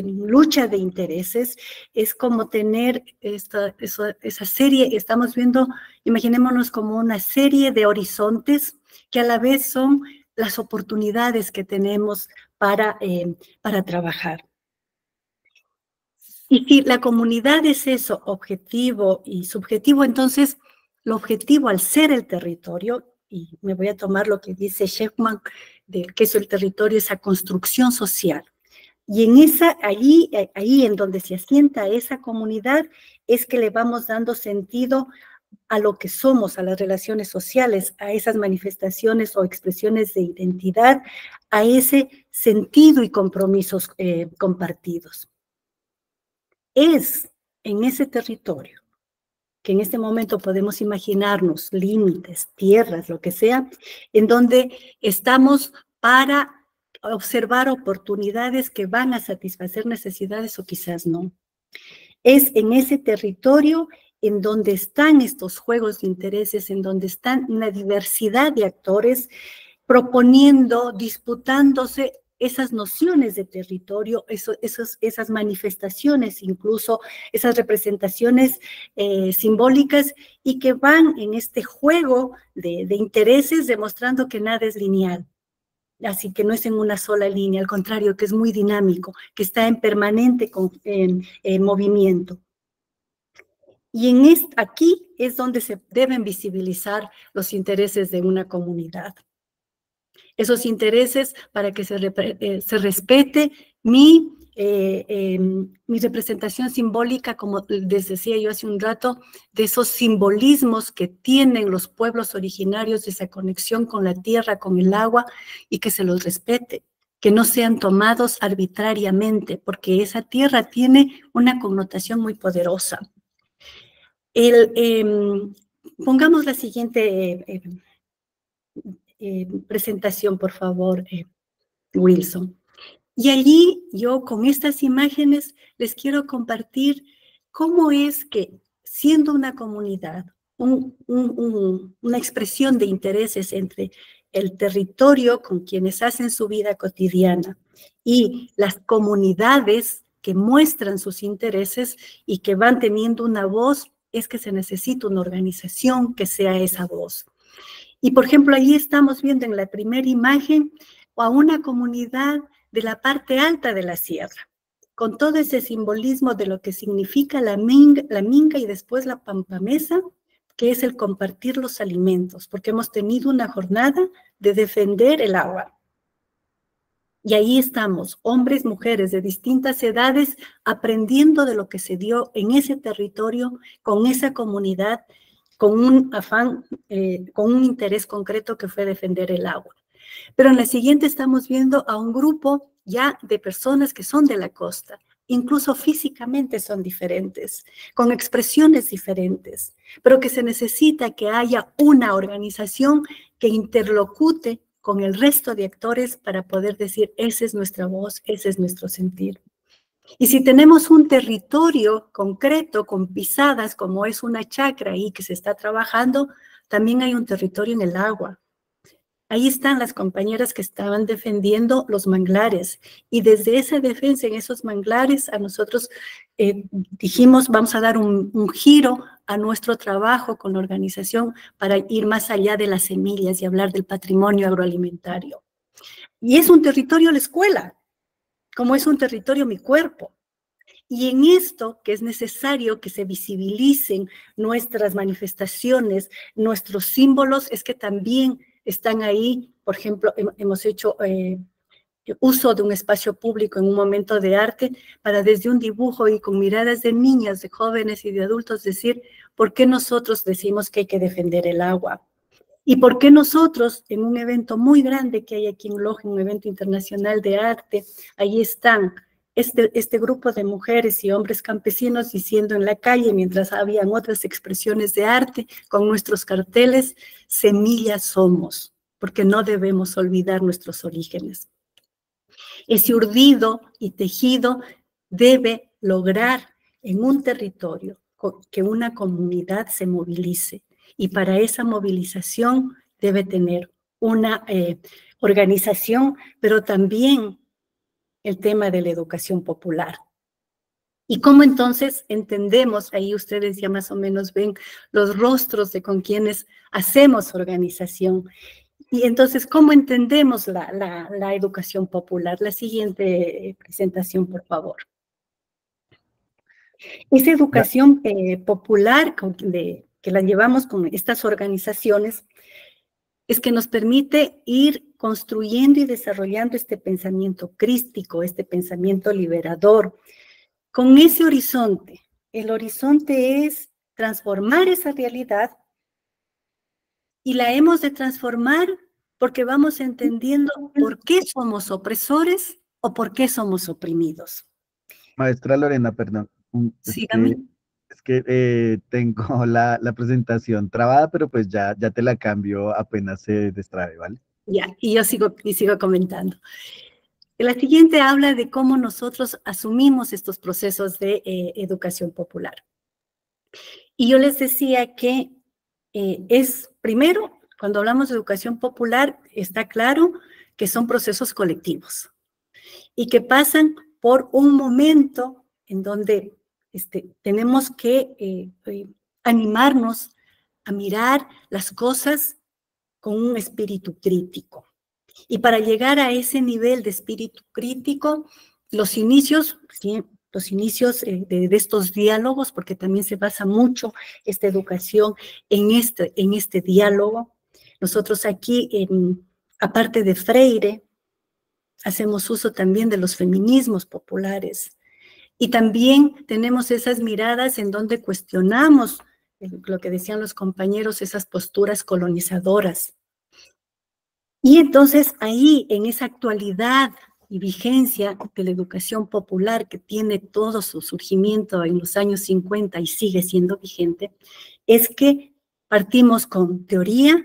lucha de intereses. Es como tener esa serie, estamos viendo, imaginémonos como una serie de horizontes que a la vez son las oportunidades que tenemos para trabajar. Y si la comunidad es eso, objetivo y subjetivo, entonces lo objetivo al ser el territorio, y me voy a tomar lo que dice Sheckman, de que es el territorio, esa construcción social. Y en ahí en donde se asienta esa comunidad, es que le vamos dando sentido a lo que somos, a las relaciones sociales, a esas manifestaciones o expresiones de identidad, a ese sentido y compromisos compartidos. Es en ese territorio que en este momento podemos imaginarnos límites, tierras, lo que sea, en donde estamos para observar oportunidades que van a satisfacer necesidades o quizás no. Es en ese territorio en donde están estos juegos de intereses, en donde están una diversidad de actores proponiendo, disputándose esas nociones de territorio, esas manifestaciones, incluso esas representaciones simbólicas, y que van en este juego de intereses demostrando que nada es lineal. Así que no es en una sola línea, al contrario, que es muy dinámico, que está en permanente movimiento. Y aquí es donde se deben visibilizar los intereses de una comunidad. Esos intereses para que se respete mi representación simbólica, como les decía yo hace un rato, de esos simbolismos que tienen los pueblos originarios, de esa conexión con la tierra, con el agua, y que se los respete, que no sean tomados arbitrariamente, porque esa tierra tiene una connotación muy poderosa. Pongamos la siguiente presentación, por favor, Wilson. Y allí yo con estas imágenes les quiero compartir cómo es que siendo una comunidad, una expresión de intereses entre el territorio con quienes hacen su vida cotidiana y las comunidades que muestran sus intereses y que van teniendo una voz, es que se necesita una organización que sea esa voz. Y, por ejemplo, allí estamos viendo en la primera imagen a una comunidad de la parte alta de la sierra, con todo ese simbolismo de lo que significa la minga y después la pampamesa, que es el compartir los alimentos, porque hemos tenido una jornada de defender el agua. Y ahí estamos, hombres, mujeres de distintas edades, aprendiendo de lo que se dio en ese territorio, con esa comunidad, con un afán, con un interés concreto que fue defender el agua. Pero en la siguiente estamos viendo a un grupo ya de personas que son de la costa, incluso físicamente son diferentes, con expresiones diferentes, pero que se necesita que haya una organización que interlocute con el resto de actores para poder decir, esa es nuestra voz, ese es nuestro sentir. Y si tenemos un territorio concreto con pisadas, como es una chacra ahí que se está trabajando, también hay un territorio en el agua. Ahí están las compañeras que estaban defendiendo los manglares, y desde esa defensa en esos manglares a nosotros dijimos, vamos a dar un giro a nuestro trabajo con la organización para ir más allá de las semillas y hablar del patrimonio agroalimentario. Y es un territorio la escuela, como es un territorio mi cuerpo. Y en esto que es necesario que se visibilicen nuestras manifestaciones, nuestros símbolos, es que también están ahí. Por ejemplo, hemos hecho uso de un espacio público en un momento de arte para desde un dibujo y con miradas de niñas, de jóvenes y de adultos decir, ¿por qué nosotros decimos que hay que defender el agua? ¿Y por qué nosotros, en un evento muy grande que hay aquí en Loja, un evento internacional de arte, ahí están este grupo de mujeres y hombres campesinos diciendo en la calle, mientras habían otras expresiones de arte, con nuestros carteles, semillas somos, porque no debemos olvidar nuestros orígenes. Ese urdido y tejido debe lograr en un territorio que una comunidad se movilice, y para esa movilización debe tener una organización, pero también el tema de la educación popular. ¿Y cómo entonces entendemos? Ahí ustedes ya más o menos ven los rostros de con quienes hacemos organización. Y entonces, ¿cómo entendemos la educación popular? La siguiente presentación, por favor. Esa educación popular que la llevamos con estas organizaciones es que nos permite ir construyendo y desarrollando este pensamiento crístico, este pensamiento liberador, con ese horizonte. El horizonte es transformar esa realidad, y la hemos de transformar porque vamos entendiendo por qué somos opresores o por qué somos oprimidos. Maestra Lorena, perdón. Sígame. Es que tengo la presentación trabada, pero pues ya te la cambio apenas se destrabe, ¿vale? Ya, y yo sigo comentando. La siguiente habla de cómo nosotros asumimos estos procesos de educación popular. Y yo les decía que primero, cuando hablamos de educación popular, está claro que son procesos colectivos y que pasan por un momento en donde tenemos que animarnos a mirar las cosas con un espíritu crítico. Y para llegar a ese nivel de espíritu crítico, los inicios, ¿sí? Los inicios de estos diálogos, porque también se basa mucho esta educación en este diálogo. Nosotros aquí, aparte de Freire, hacemos uso también de los feminismos populares. Y también tenemos esas miradas en donde cuestionamos lo que decían los compañeros, esas posturas colonizadoras. Y entonces ahí, en esa actualidad y vigencia de la educación popular que tiene todo su surgimiento en los años 50 y sigue siendo vigente, es que partimos con teoría,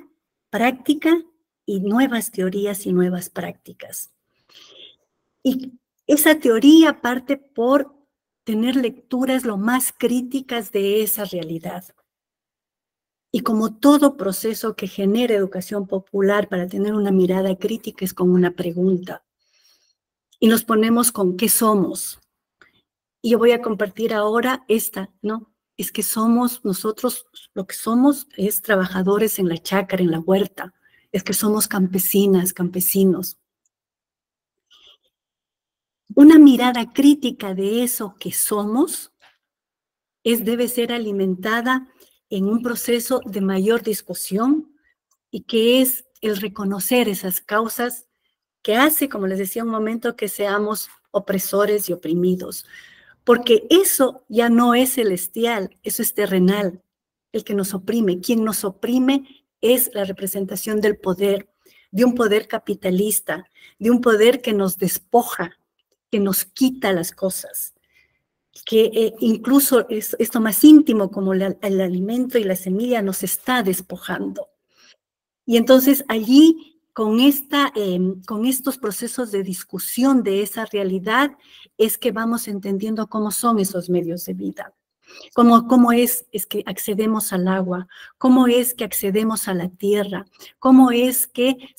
práctica y nuevas teorías y nuevas prácticas. Y esa teoría parte por tener lecturas lo más críticas de esa realidad. Y como todo proceso que genera educación popular, para tener una mirada crítica es con una pregunta. Y nos ponemos con ¿qué somos? Y yo voy a compartir ahora ¿no? Es que somos nosotros, lo que somos es trabajadores en la chácara, en la huerta. Es que somos campesinas, campesinos. Una mirada crítica de eso que somos debe ser alimentada en un proceso de mayor discusión, y que es el reconocer esas causas que hace, como les decía un momento, que seamos opresores y oprimidos. Porque eso ya no es celestial, eso es terrenal, el que nos oprime. Quien nos oprime es la representación del poder, de un poder capitalista, de un poder que nos despoja, que nos quita las cosas, que incluso esto más íntimo como el alimento y la semilla nos está despojando. Y entonces allí, con estos procesos de discusión de esa realidad, es que vamos entendiendo cómo son esos medios de vida. ¿Cómo es que accedemos al agua? ¿Cómo es que accedemos a la tierra? ¿Cómo es que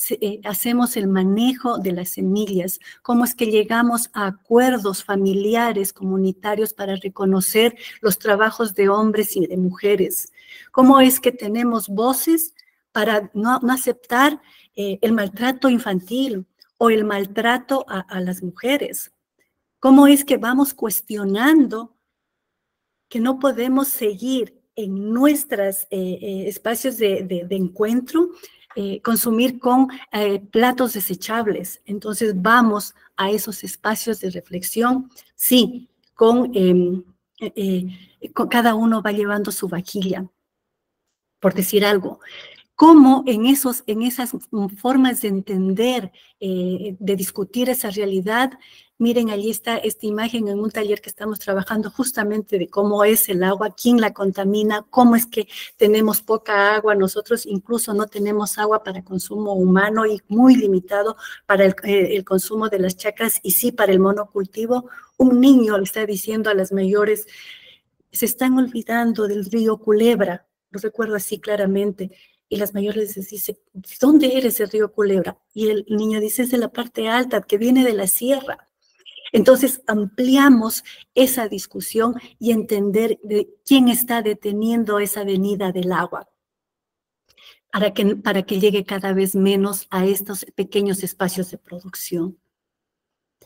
hacemos el manejo de las semillas? ¿Cómo es que llegamos a acuerdos familiares, comunitarios para reconocer los trabajos de hombres y de mujeres? ¿Cómo es que tenemos voces para no aceptar el maltrato infantil o el maltrato a las mujeres? ¿Cómo es que vamos cuestionando que no podemos seguir en nuestros espacios de encuentro, consumir con platos desechables? Entonces vamos a esos espacios de reflexión, sí, con cada uno va llevando su vajilla, por decir algo. Cómo en esas formas de entender, de discutir esa realidad, miren, allí está esta imagen en un taller que estamos trabajando justamente de cómo es el agua, quién la contamina, cómo es que tenemos poca agua, nosotros incluso no tenemos agua para consumo humano y muy limitado para el consumo de las chacras y sí para el monocultivo. Un niño le está diciendo a las mayores, se están olvidando del río Culebra, lo recuerdo así claramente. Y las mayores les dicen, ¿dónde eres el río Culebra? Y el niño dice, es de la parte alta, que viene de la sierra. Entonces ampliamos esa discusión y entender de quién está deteniendo esa venida del agua para que llegue cada vez menos a estos pequeños espacios de producción.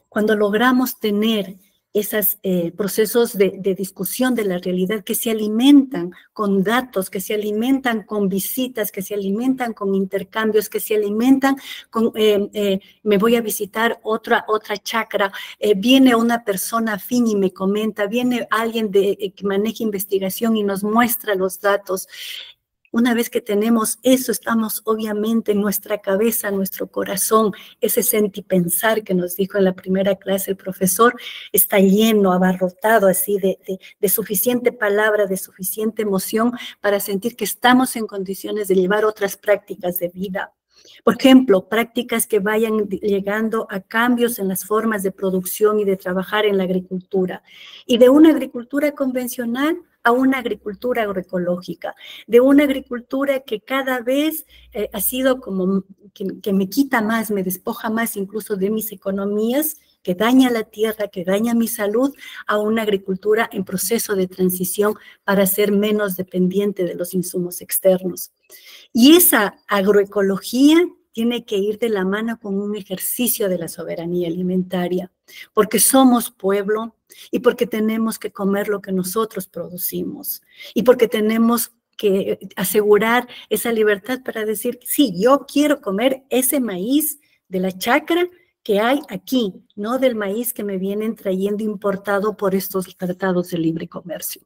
Cuando logramos tener esos procesos de discusión de la realidad que se alimentan con datos, que se alimentan con visitas, que se alimentan con intercambios, que se alimentan con, me voy a visitar otra chacra, viene una persona afín y me comenta, viene alguien que maneja investigación y nos muestra los datos. Una vez que tenemos eso, estamos obviamente en nuestra cabeza, nuestro corazón, ese sentipensar que nos dijo en la primera clase el profesor, está lleno, abarrotado así de suficiente palabra, de suficiente emoción para sentir que estamos en condiciones de llevar otras prácticas de vida. Por ejemplo, prácticas que vayan llegando a cambios en las formas de producción y de trabajar en la agricultura. Y de una agricultura convencional a una agricultura agroecológica, de una agricultura que cada vez ha sido como que me quita más, me despoja más incluso de mis economías, que daña la tierra, que daña mi salud, a una agricultura en proceso de transición para ser menos dependiente de los insumos externos. Y esa agroecología tiene que ir de la mano con un ejercicio de la soberanía alimentaria, porque somos pueblo y porque tenemos que comer lo que nosotros producimos y porque tenemos que asegurar esa libertad para decir, sí, yo quiero comer ese maíz de la chacra que hay aquí, no del maíz que me vienen trayendo importado por estos tratados de libre comercio.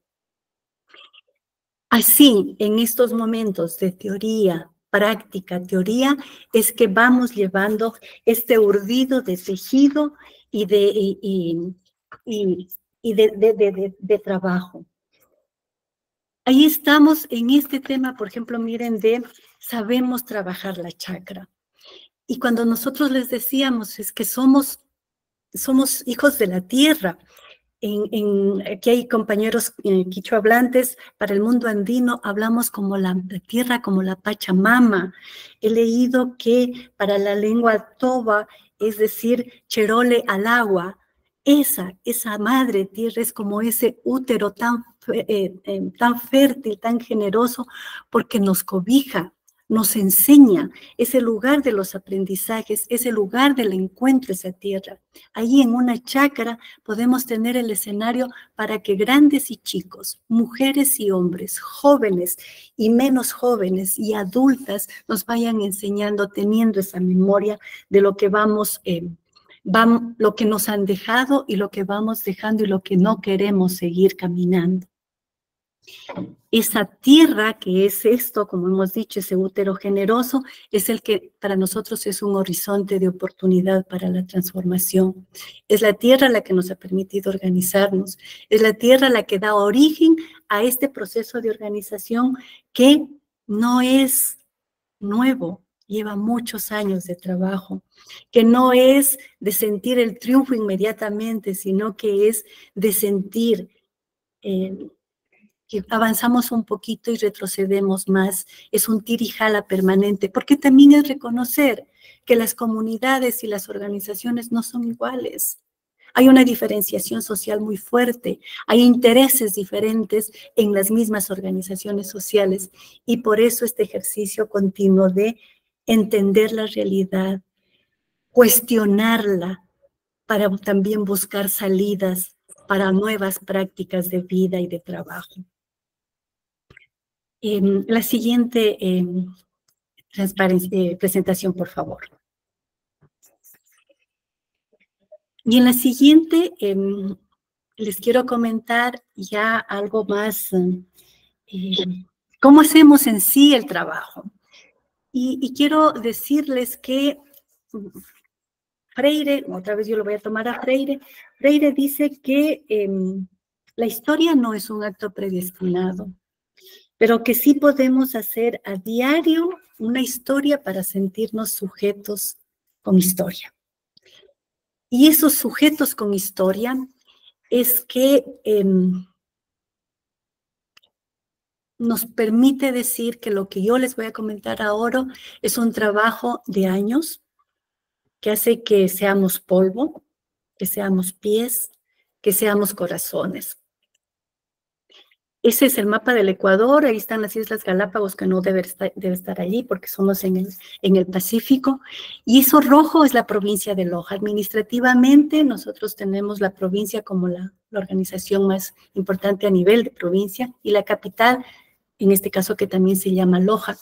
Así, en estos momentos de teoría, práctica, teoría, es que vamos llevando este urdido de tejido y de trabajo. Ahí estamos en este tema, por ejemplo, miren, de sabemos trabajar la chacra. Y cuando nosotros les decíamos es que somos hijos de la tierra. Aquí hay compañeros quichua hablantes, para el mundo andino hablamos como la tierra, como la Pachamama. He leído que para la lengua toba, es decir, cherole al agua, esa madre tierra es como ese útero tan fértil, tan generoso, porque nos cobija, nos enseña, es el lugar de los aprendizajes, es el lugar del encuentro, esa tierra. Ahí en una chacra podemos tener el escenario para que grandes y chicos, mujeres y hombres, jóvenes y menos jóvenes y adultas nos vayan enseñando, teniendo esa memoria de lo que lo que nos han dejado y lo que vamos dejando y lo que no queremos seguir caminando. Esa tierra que es esto, como hemos dicho, ese útero generoso, es el que para nosotros es un horizonte de oportunidad para la transformación. Es la tierra la que nos ha permitido organizarnos, es la tierra la que da origen a este proceso de organización que no es nuevo, lleva muchos años de trabajo, que no es de sentir el triunfo inmediatamente, sino que es de sentir que avanzamos un poquito y retrocedemos más, es un tira y jala permanente, porque también es reconocer que las comunidades y las organizaciones no son iguales. Hay una diferenciación social muy fuerte, hay intereses diferentes en las mismas organizaciones sociales y por eso este ejercicio continuo de entender la realidad, cuestionarla para también buscar salidas para nuevas prácticas de vida y de trabajo. La siguiente presentación, por favor. Y en la siguiente les quiero comentar ya algo más, cómo hacemos en sí el trabajo. Y quiero decirles que Freire, otra vez yo lo voy a tomar a Freire, Freire dice que la historia no es un acto predestinado, pero que sí podemos hacer a diario una historia para sentirnos sujetos con historia. Y esos sujetos con historia es que nos permite decir que lo que yo les voy a comentar ahora es un trabajo de años que hace que seamos polvo, que seamos pies, que seamos corazones. Ese es el mapa del Ecuador, ahí están las Islas Galápagos, que no debe estar allí porque somos en el Pacífico, y eso rojo es la provincia de Loja. Administrativamente nosotros tenemos la provincia como la organización más importante a nivel de provincia, y la capital, en este caso que también se llama Loja.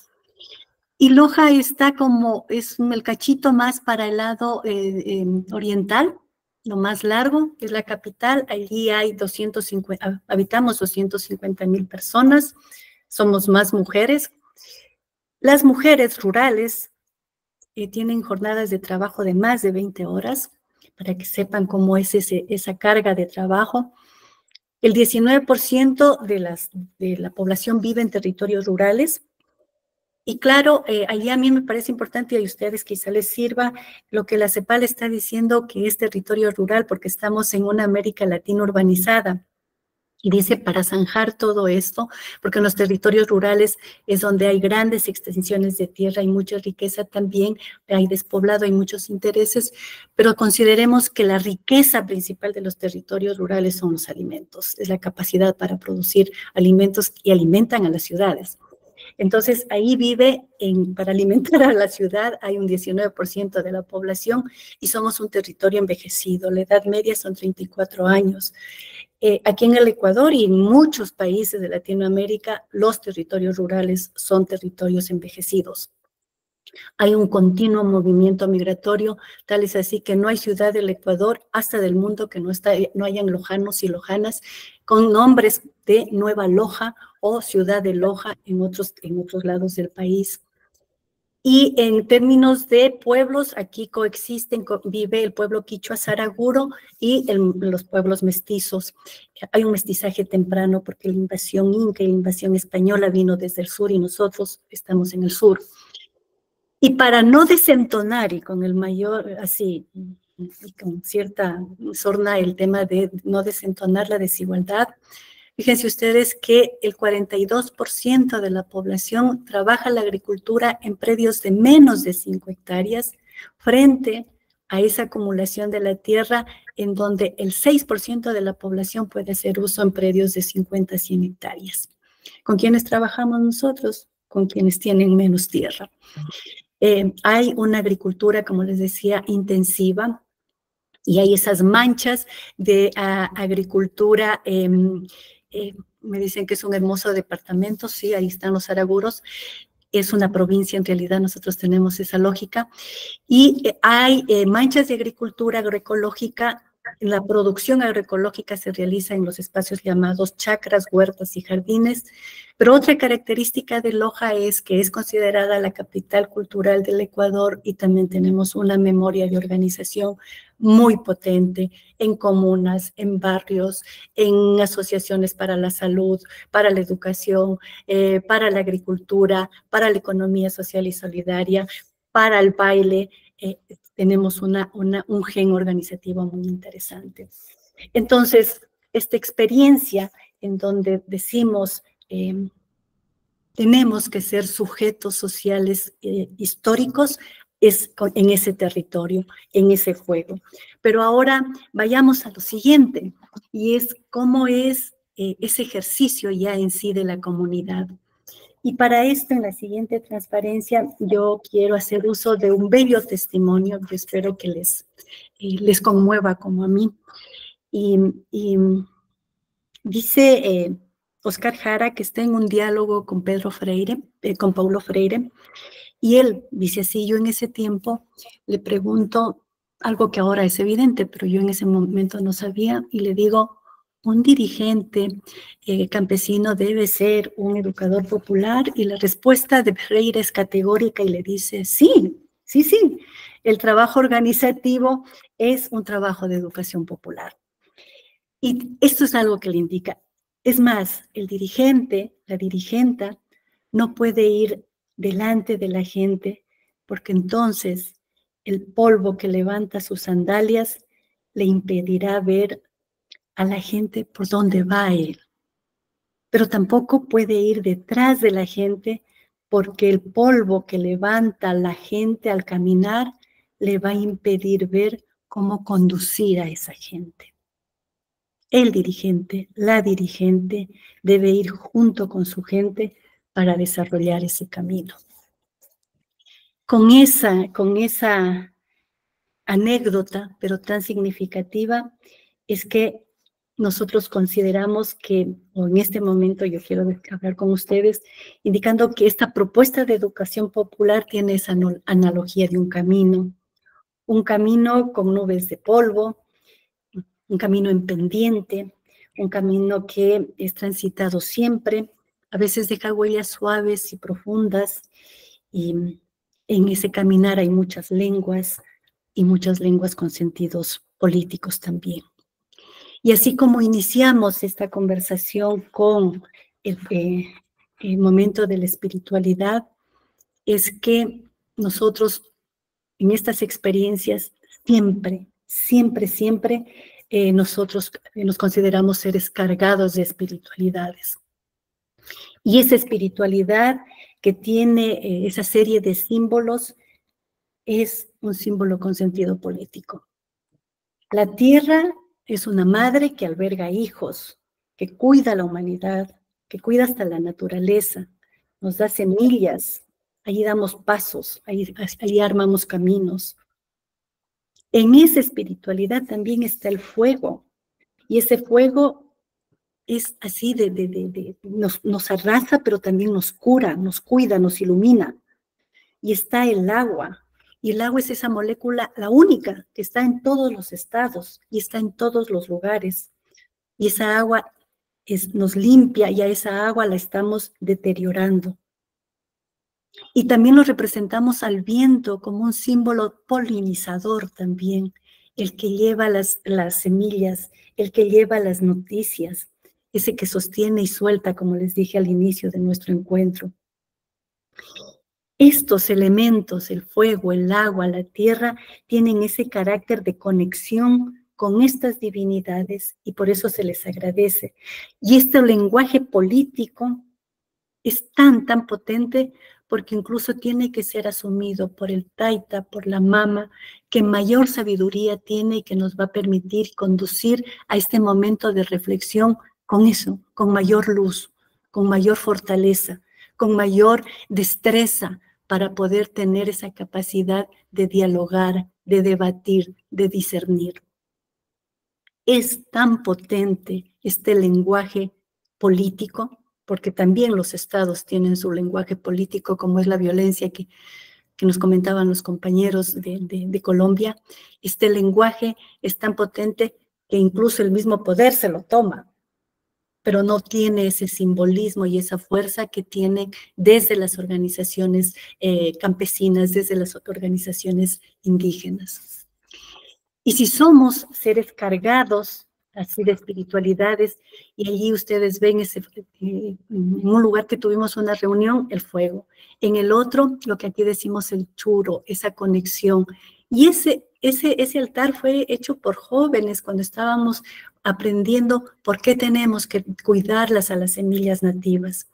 Y Loja está como, es el cachito más para el lado oriental, lo más largo, que es la capital. Allí hay habitamos 250,000 personas, somos más mujeres. Las mujeres rurales tienen jornadas de trabajo de más de 20 horas, para que sepan cómo es esa carga de trabajo. El 19% de la población vive en territorios rurales. Y claro, allí a mí me parece importante y a ustedes quizá les sirva lo que la CEPAL está diciendo, que es territorio rural, porque estamos en una América Latina urbanizada. Y dice, para zanjar todo esto, porque en los territorios rurales es donde hay grandes extensiones de tierra, hay mucha riqueza también, hay despoblado, hay muchos intereses, pero consideremos que la riqueza principal de los territorios rurales son los alimentos, es la capacidad para producir alimentos y alimentan a las ciudades. Entonces, ahí vive, para alimentar a la ciudad, hay un 19% de la población y somos un territorio envejecido. La edad media son 34 años. Aquí en el Ecuador y en muchos países de Latinoamérica, los territorios rurales son territorios envejecidos. Hay un continuo movimiento migratorio, tal es así que no hay ciudad del Ecuador, hasta del mundo, que no hayan lojanos y lojanas con nombres de Nueva Loja o Ciudad de Loja en otros lados del país. Y en términos de pueblos, aquí coexisten, vive el pueblo quichua Saraguro y los pueblos mestizos. Hay un mestizaje temprano porque la invasión inca y la invasión española vino desde el sur y nosotros estamos en el sur. Y para no desentonar y con el mayor, así, y con cierta sorna, el tema de no desentonar la desigualdad, fíjense ustedes que el 42% de la población trabaja la agricultura en predios de menos de 5 hectáreas, frente a esa acumulación de la tierra en donde el 6% de la población puede hacer uso en predios de 50 a 100 hectáreas. ¿Con quiénes trabajamos nosotros? Con quienes tienen menos tierra. Hay una agricultura, como les decía, intensiva, y hay esas manchas de agricultura. Me dicen que es un hermoso departamento, sí, ahí están los Araguros. Es una provincia, en realidad nosotros tenemos esa lógica. Y hay manchas de agricultura agroecológica. La producción agroecológica se realiza en los espacios llamados chacras, huertas y jardines, pero otra característica de Loja es que es considerada la capital cultural del Ecuador y también tenemos una memoria de organización muy potente en comunas, en barrios, en asociaciones para la salud, para la educación, para la agricultura, para la economía social y solidaria, para el baile. Tenemos un gen organizativo muy interesante. Entonces, esta experiencia en donde decimos tenemos que ser sujetos sociales históricos, es en ese territorio, en ese juego. Pero ahora vayamos a lo siguiente, y es cómo es ese ejercicio ya en sí de la comunidad. Y para esto, en la siguiente transparencia, yo quiero hacer uso de un bello testimonio que espero que les conmueva como a mí. Y dice Oscar Jara que está en un diálogo con con Paulo Freire, y él dice así: yo en ese tiempo le pregunto algo que ahora es evidente, pero yo en ese momento no sabía, y le digo, ¿un dirigente campesino debe ser un educador popular? Y la respuesta de Freire es categórica y le dice, sí, el trabajo organizativo es un trabajo de educación popular. Y esto es algo que le indica. Es más, el dirigente, la dirigenta, no puede ir delante de la gente, porque entonces el polvo que levanta sus sandalias le impedirá ver a la gente por dónde va él. Pero tampoco puede ir detrás de la gente, porque el polvo que levanta la gente al caminar le va a impedir ver cómo conducir a esa gente. El dirigente, la dirigente, debe ir junto con su gente para desarrollar ese camino. Con esa anécdota, pero tan significativa, es que nosotros consideramos que, o en este momento yo quiero hablar con ustedes, indicando que esta propuesta de educación popular tiene esa analogía de un camino con nubes de polvo, un camino en pendiente, un camino que es transitado siempre, a veces deja huellas suaves y profundas, y en ese caminar hay muchas lenguas, y muchas lenguas con sentidos políticos también. Y así como iniciamos esta conversación con el momento de la espiritualidad, es que nosotros en estas experiencias siempre, nosotros nos consideramos seres cargados de espiritualidades. Y esa espiritualidad que tiene esa serie de símbolos es un símbolo con sentido político. La tierra es una madre que alberga hijos, que cuida a la humanidad, que cuida hasta la naturaleza, nos da semillas, ahí damos pasos, ahí armamos caminos. En esa espiritualidad también está el fuego, y ese fuego es así, nos arrasa, pero también nos cura, nos cuida, nos ilumina. Y está el agua, y el agua es esa molécula, la única, que está en todos los estados, y está en todos los lugares. Y esa agua nos limpia, y a esa agua la estamos deteriorando. Y también lo representamos al viento como un símbolo polinizador también, el que lleva las semillas, el que lleva las noticias, ese que sostiene y suelta, como les dije al inicio de nuestro encuentro. Estos elementos, el fuego, el agua, la tierra, tienen ese carácter de conexión con estas divinidades, y por eso se les agradece. Y este lenguaje político es tan potente, porque incluso tiene que ser asumido por el taita, por la mama, que mayor sabiduría tiene y que nos va a permitir conducir a este momento de reflexión con eso, con mayor luz, con mayor fortaleza, con mayor destreza, para poder tener esa capacidad de dialogar, de debatir, de discernir. Es tan potente este lenguaje político, porque también los estados tienen su lenguaje político, como es la violencia que nos comentaban los compañeros de Colombia. Este lenguaje es tan potente que incluso el mismo poder se lo toma, pero no tiene ese simbolismo y esa fuerza que tiene desde las organizaciones campesinas, desde las organizaciones indígenas. Y si somos seres cargados así de espiritualidades, y allí ustedes ven en un lugar que tuvimos una reunión, el fuego. En el otro, lo que aquí decimos el churo, esa conexión. Y ese altar fue hecho por jóvenes cuando estábamos aprendiendo por qué tenemos que cuidarlas a las semillas nativas.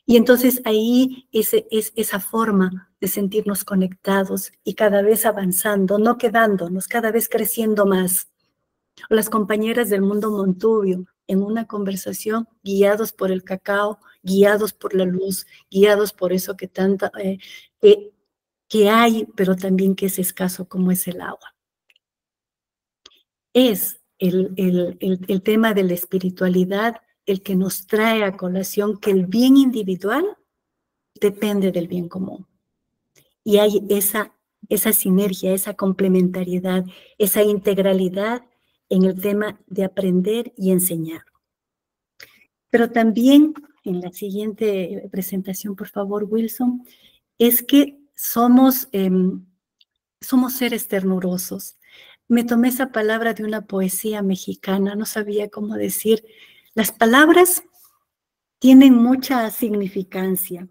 Y entonces ahí es esa forma de sentirnos conectados y cada vez avanzando, no quedándonos, cada vez creciendo más. Las compañeras del mundo Montubio, en una conversación, guiados por el cacao, guiados por la luz, guiados por eso que que hay, pero también que es escaso como es el agua. Es el tema de la espiritualidad el que nos trae a colación que el bien individual depende del bien común. Y hay esa sinergia, esa complementariedad, esa integralidad en el tema de aprender y enseñar. Pero también, en la siguiente presentación, por favor, Wilson, es que somos seres ternurosos. Me tomé esa palabra de una poesía mexicana, no sabía cómo decir. Las palabras tienen mucha significancia.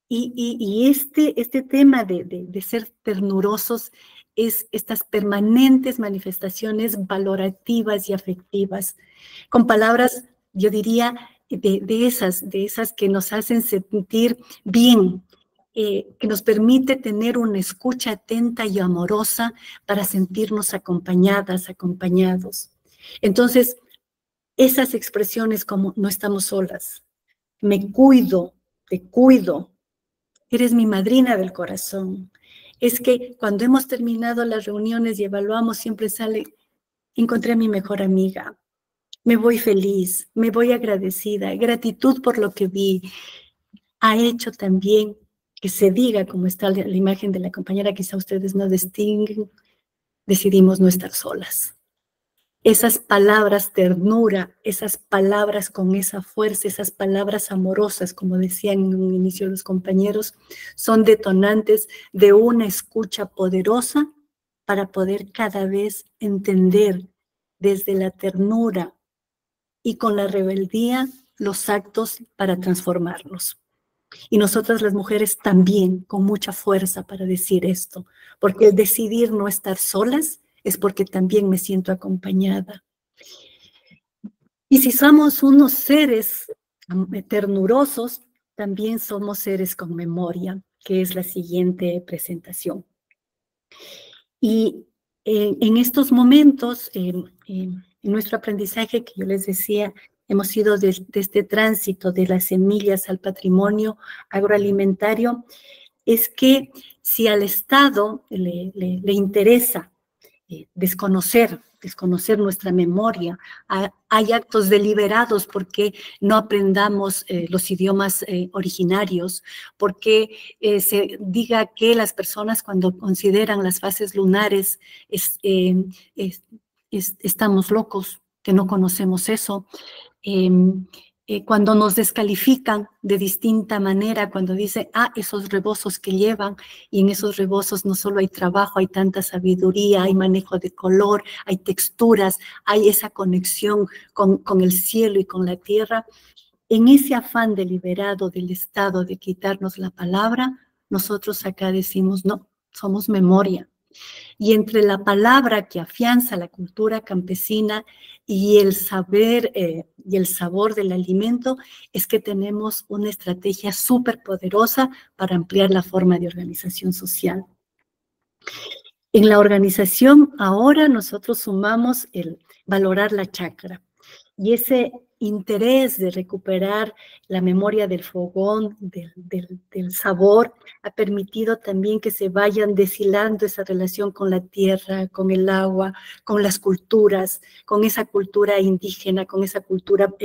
Y este tema de ser ternurosos es estas permanentes manifestaciones valorativas y afectivas, con palabras, yo diría, de esas que nos hacen sentir bien, que nos permite tener una escucha atenta y amorosa para sentirnos acompañadas, acompañados. Entonces, esas expresiones como no estamos solas, me cuido, te cuido, eres mi madrina del corazón. Es que cuando hemos terminado las reuniones y evaluamos, siempre sale, encontré a mi mejor amiga, me voy feliz, me voy agradecida, gratitud por lo que vi. Ha hecho también que se diga, como está la imagen de la compañera, quizá ustedes no distinguen, decidimos no estar solas. Esas palabras ternura, esas palabras con esa fuerza, esas palabras amorosas, como decían en un inicio los compañeros, son detonantes de una escucha poderosa para poder cada vez entender desde la ternura y con la rebeldía los actos para transformarlos. Y nosotras las mujeres también con mucha fuerza para decir esto, porque el decidir no estar solas es porque también me siento acompañada. Y si somos unos seres ternurosos, también somos seres con memoria, que es la siguiente presentación. Y en estos momentos, en nuestro aprendizaje, que yo les decía, hemos ido de este tránsito de las semillas al patrimonio agroalimentario, es que si al Estado le interesa desconocer nuestra memoria, hay actos deliberados porque no aprendamos los idiomas originarios, porque se diga que las personas cuando consideran las fases lunares estamos locos, que no conocemos eso. Cuando nos descalifican de distinta manera, cuando dicen, esos rebozos que llevan, y en esos rebozos no solo hay trabajo, hay tanta sabiduría, hay manejo de color, hay texturas, hay esa conexión con el cielo y con la tierra. En ese afán deliberado del Estado de quitarnos la palabra, nosotros acá decimos, no, somos memoria. Y entre la palabra que afianza la cultura campesina y el saber y el sabor del alimento, es que tenemos una estrategia súper poderosa para ampliar la forma de organización social. En la organización ahora nosotros sumamos el valorar la chacra y ese interés de recuperar la memoria del fogón, del sabor, ha permitido también que se vayan deshilando esa relación con la tierra, con el agua, con las culturas, con esa cultura indígena, con esa cultura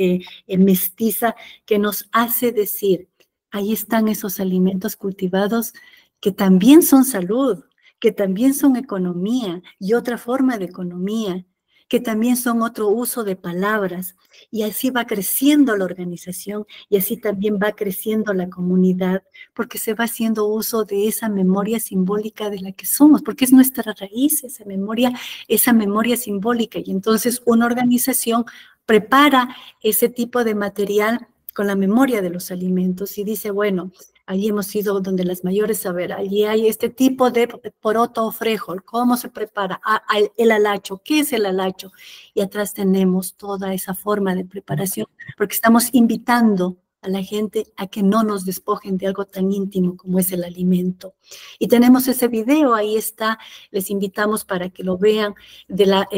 mestiza que nos hace decir, ahí están esos alimentos cultivados que también son salud, que también son economía y otra forma de economía, que también son otro uso de palabras, y así va creciendo la organización y así también va creciendo la comunidad, porque se va haciendo uso de esa memoria simbólica de la que somos, porque es nuestra raíz, esa memoria simbólica, y entonces una organización prepara ese tipo de material con la memoria de los alimentos y dice, bueno, allí hemos ido donde las mayores a ver, allí hay este tipo de poroto o frijol, ¿cómo se prepara? El alacho, ¿qué es el alacho? Y atrás tenemos toda esa forma de preparación, porque estamos invitando a la gente a que no nos despojen de algo tan íntimo como es el alimento. Y tenemos ese video, ahí está, les invitamos para que lo vean, de la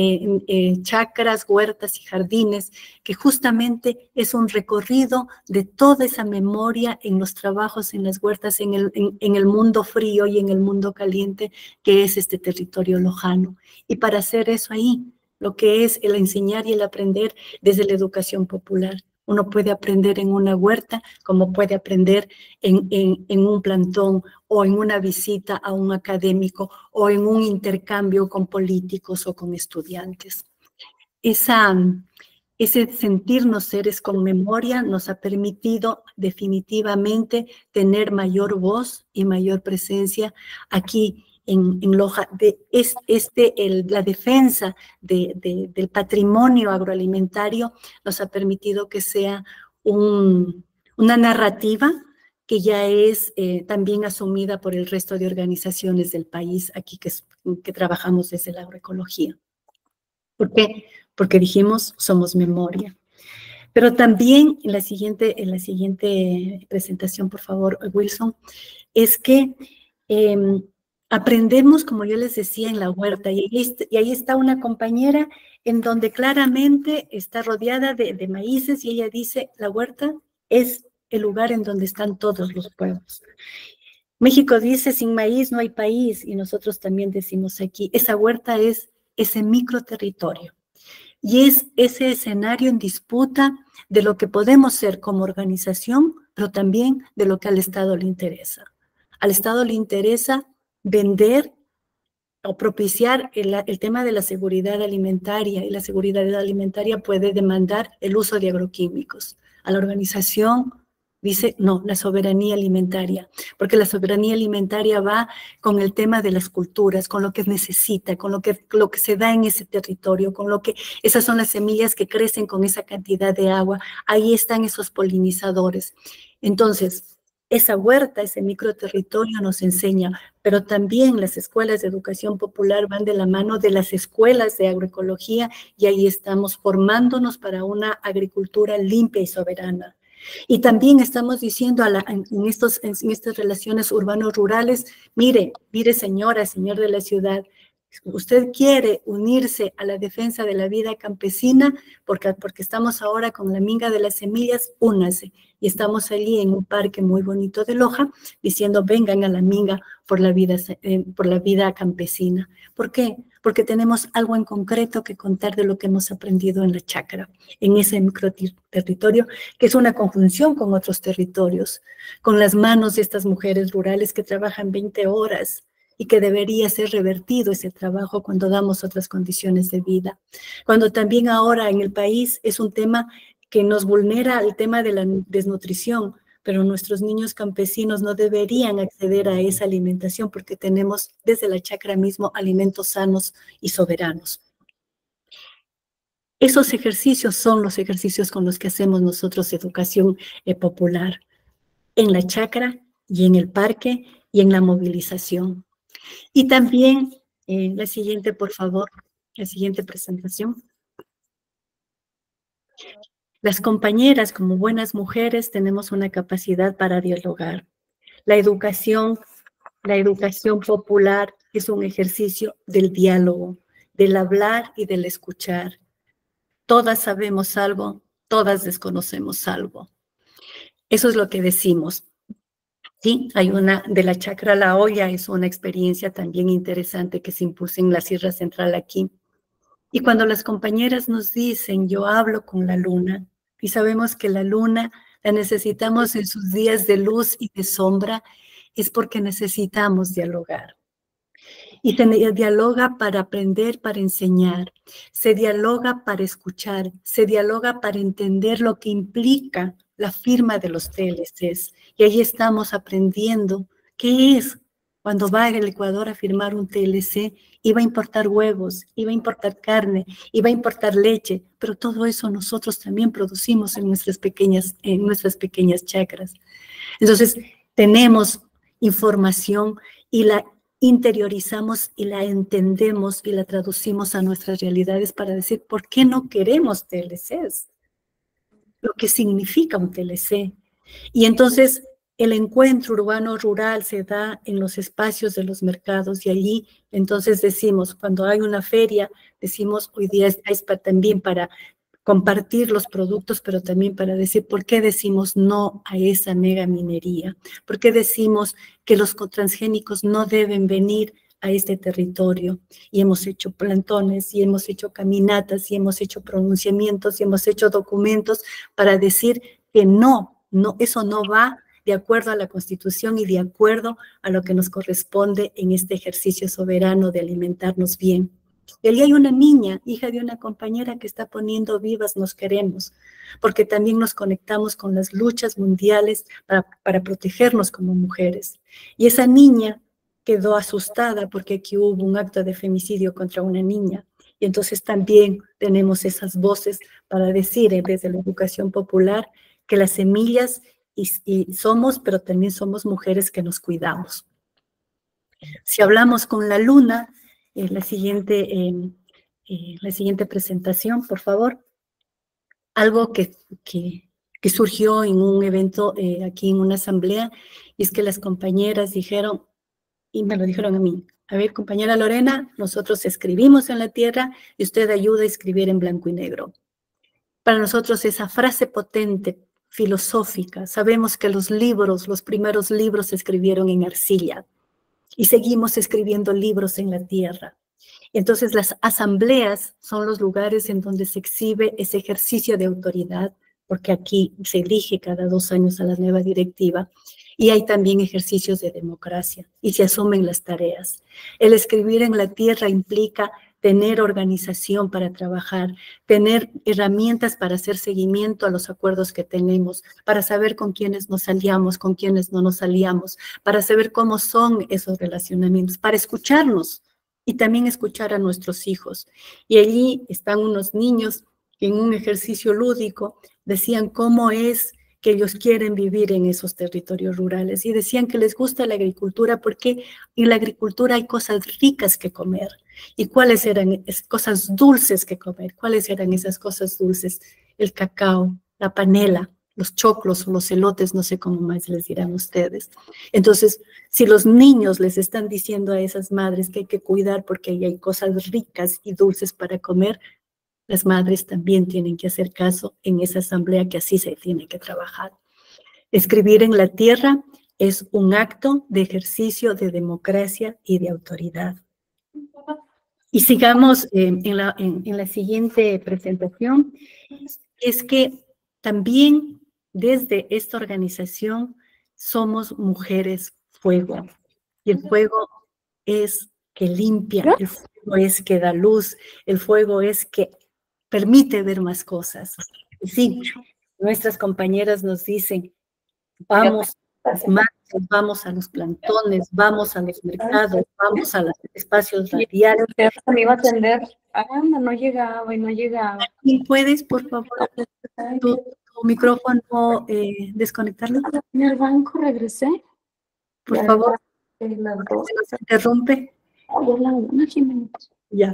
chacras, huertas y jardines, que justamente es un recorrido de toda esa memoria en los trabajos en las huertas, en el mundo frío y en el mundo caliente, que es este territorio lojano. Y para hacer eso ahí, lo que es el enseñar y el aprender desde la educación popular. Uno puede aprender en una huerta, como puede aprender en un plantón o en una visita a un académico o en un intercambio con políticos o con estudiantes. Ese sentirnos seres con memoria nos ha permitido definitivamente tener mayor voz y mayor presencia aquí en Loja. La defensa del patrimonio agroalimentario nos ha permitido que sea una narrativa que ya es también asumida por el resto de organizaciones del país aquí que trabajamos desde la agroecología. ¿Por qué? Porque dijimos, somos memoria. Pero también en la siguiente presentación, por favor, Wilson, es que aprendemos, como yo les decía, en la huerta, y ahí está una compañera en donde claramente está rodeada de maíces, y ella dice, la huerta es el lugar en donde están todos los pueblos. México dice, sin maíz no hay país, y nosotros también decimos aquí, esa huerta es ese microterritorio, y es ese escenario en disputa de lo que podemos ser como organización, pero también de lo que al Estado le interesa. Al Estado le interesa vender o propiciar el tema de la seguridad alimentaria, y la seguridad alimentaria puede demandar el uso de agroquímicos. A la organización dice, no, la soberanía alimentaria, porque la soberanía alimentaria va con el tema de las culturas, con lo que necesita, con lo que se da en ese territorio, esas son las semillas que crecen con esa cantidad de agua, ahí están esos polinizadores. Entonces, esa huerta, ese microterritorio nos enseña, pero también las escuelas de educación popular van de la mano de las escuelas de agroecología, y ahí estamos formándonos para una agricultura limpia y soberana. Y también estamos diciendo en estas relaciones urbanos-rurales, mire señora, señor de la ciudad, usted quiere unirse a la defensa de la vida campesina, porque estamos ahora con la minga de las semillas, únase. Y estamos allí en un parque muy bonito de Loja, diciendo, vengan a la minga por la vida campesina. ¿Por qué? Porque tenemos algo en concreto que contar de lo que hemos aprendido en la chacra, en ese microterritorio, que es una conjunción con otros territorios, con las manos de estas mujeres rurales que trabajan 20 horas, y que debería ser revertido ese trabajo cuando damos otras condiciones de vida. Cuando también ahora en el país es un tema que nos vulnera el tema de la desnutrición, pero nuestros niños campesinos no deberían acceder a esa alimentación porque tenemos desde la chacra mismo alimentos sanos y soberanos. Esos ejercicios son los ejercicios con los que hacemos nosotros educación popular, en la chacra y en el parque y en la movilización. Y también, la siguiente, por favor, la siguiente presentación. Las compañeras, como buenas mujeres, tenemos una capacidad para dialogar. La educación popular es un ejercicio del diálogo, del hablar y del escuchar. Todas sabemos algo, todas desconocemos algo. Eso es lo que decimos. Sí, hay una de la chacra a la olla, es una experiencia también interesante que se impulsa en la Sierra Central aquí. Y cuando las compañeras nos dicen, yo hablo con la luna, y sabemos que la luna la necesitamos en sus días de luz y de sombra, es porque necesitamos dialogar. Y se dialoga para aprender, para enseñar, se dialoga para escuchar, se dialoga para entender lo que implica la firma de los TLCs. Y ahí estamos aprendiendo qué es cuando va el Ecuador a firmar un TLC. Iba a importar huevos, iba a importar carne, iba a importar leche, pero todo eso nosotros también producimos en nuestras pequeñas chacras. Entonces, tenemos información y la interiorizamos y la entendemos y la traducimos a nuestras realidades para decir por qué no queremos TLCs, lo que significa un TLC. Y entonces el encuentro urbano-rural se da en los espacios de los mercados y allí entonces decimos, cuando hay una feria, decimos hoy día es también para compartir los productos, pero también para decir por qué decimos no a esa mega minería, por qué decimos que los transgénicos no deben venir a este territorio. Y hemos hecho plantones, y hemos hecho caminatas, y hemos hecho pronunciamientos, y hemos hecho documentos para decir que no, eso no va de acuerdo a la Constitución y de acuerdo a lo que nos corresponde en este ejercicio soberano de alimentarnos bien. Y allí hay una niña, hija de una compañera, que está poniendo vivas Nos Queremos, porque también nos conectamos con las luchas mundiales para protegernos como mujeres. Y esa niña quedó asustada porque aquí hubo un acto de femicidio contra una niña. Y entonces también tenemos esas voces para decir desde la educación popular que las semillas y somos, pero también somos mujeres que nos cuidamos. Si hablamos con la luna, la siguiente presentación, por favor. Algo que surgió en un evento aquí en una asamblea, y es que las compañeras dijeron, y me lo dijeron a mí, a ver, compañera Lorena, nosotros escribimos en la tierra y usted ayuda a escribir en blanco y negro. Para nosotros esa frase potente, filosófica, sabemos que los primeros libros se escribieron en arcilla, y seguimos escribiendo libros en la tierra. Entonces las asambleas son los lugares en donde se exhibe ese ejercicio de autoridad, porque aquí se elige cada 2 años a la nueva directiva, y hay también ejercicios de democracia, y se asumen las tareas. El escribir en la tierra implica tener organización para trabajar, tener herramientas para hacer seguimiento a los acuerdos que tenemos, para saber con quiénes nos aliamos, con quiénes no nos aliamos, para saber cómo son esos relacionamientos, para escucharnos y también escuchar a nuestros hijos. Y allí están unos niños que en un ejercicio lúdico decían cómo es que ellos quieren vivir en esos territorios rurales, y decían que les gusta la agricultura porque en la agricultura hay cosas ricas que comer. ¿Y cuáles eran cosas dulces que comer? ¿Cuáles eran esas cosas dulces? El cacao, la panela, los choclos o los elotes, no sé cómo más les dirán ustedes. Entonces, si los niños les están diciendo a esas madres que hay que cuidar porque ahí hay cosas ricas y dulces para comer, las madres también tienen que hacer caso en esa asamblea, que así se tiene que trabajar. Escribir en la tierra es un acto de ejercicio de democracia y de autoridad. Y sigamos en la siguiente presentación. Es que también desde esta organización somos mujeres fuego. Y el fuego es que limpia, el fuego es que da luz, el fuego es que permite ver más cosas. Y sí, nuestras compañeras nos dicen, vamos a las marchas, vamos a los plantones, vamos a los mercados, vamos a los espacios radiales. Me iba a atender, no llegaba y no llegaba. ¿Y puedes, por favor, tu micrófono desconectarlo? En el banco regresé. Por favor, se nos interrumpe. Ya,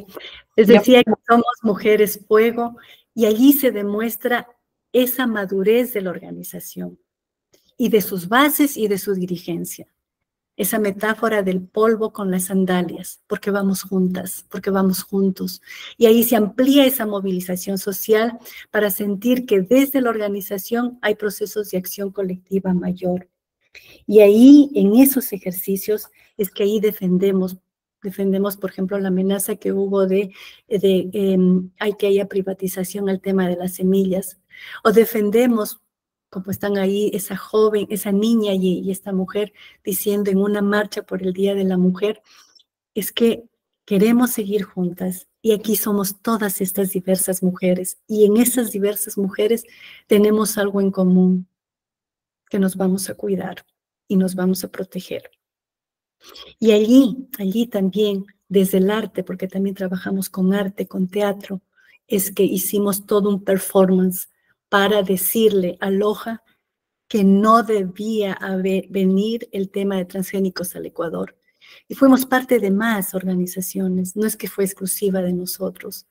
les decía que somos mujeres fuego, y allí se demuestra esa madurez de la organización y de sus bases y de su dirigencia. Esa metáfora del polvo con las sandalias, porque vamos juntas, porque vamos juntos. Y ahí se amplía esa movilización social para sentir que desde la organización hay procesos de acción colectiva mayor. Y ahí, en esos ejercicios, es que ahí defendemos, por ejemplo, la amenaza que hubo de hay que haya privatización al tema de las semillas, o defendemos, como están ahí esa joven, esa niña y esta mujer diciendo en una marcha por el Día de la Mujer, es que queremos seguir juntas, y aquí somos todas estas diversas mujeres, y en esas diversas mujeres tenemos algo en común, que nos vamos a cuidar y nos vamos a proteger. Y allí también, desde el arte, porque también trabajamos con arte, con teatro, es que hicimos todo un performance para decirle a Loja que no debía venir el tema de transgénicos al Ecuador. Y fuimos parte de más organizaciones, no es que fue exclusiva de nosotros,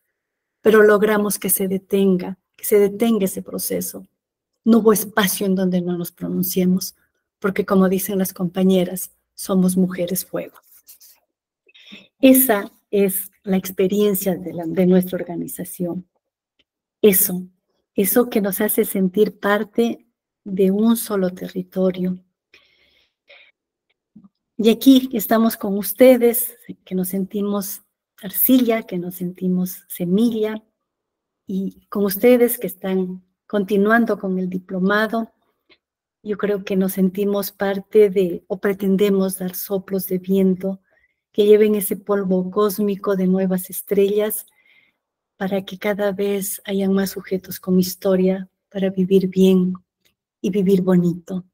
pero logramos que se detenga ese proceso. No hubo espacio en donde no nos pronunciemos, porque como dicen las compañeras, somos mujeres fuego. Esa es la experiencia de nuestra organización. Eso que nos hace sentir parte de un solo territorio. Y aquí estamos con ustedes, que nos sentimos arcilla, que nos sentimos semilla, y con ustedes que están continuando con el diplomado. Yo creo que nos sentimos parte de, o pretendemos dar soplos de viento que lleven ese polvo cósmico de nuevas estrellas para que cada vez hayan más sujetos con historia para vivir bien y vivir bonito.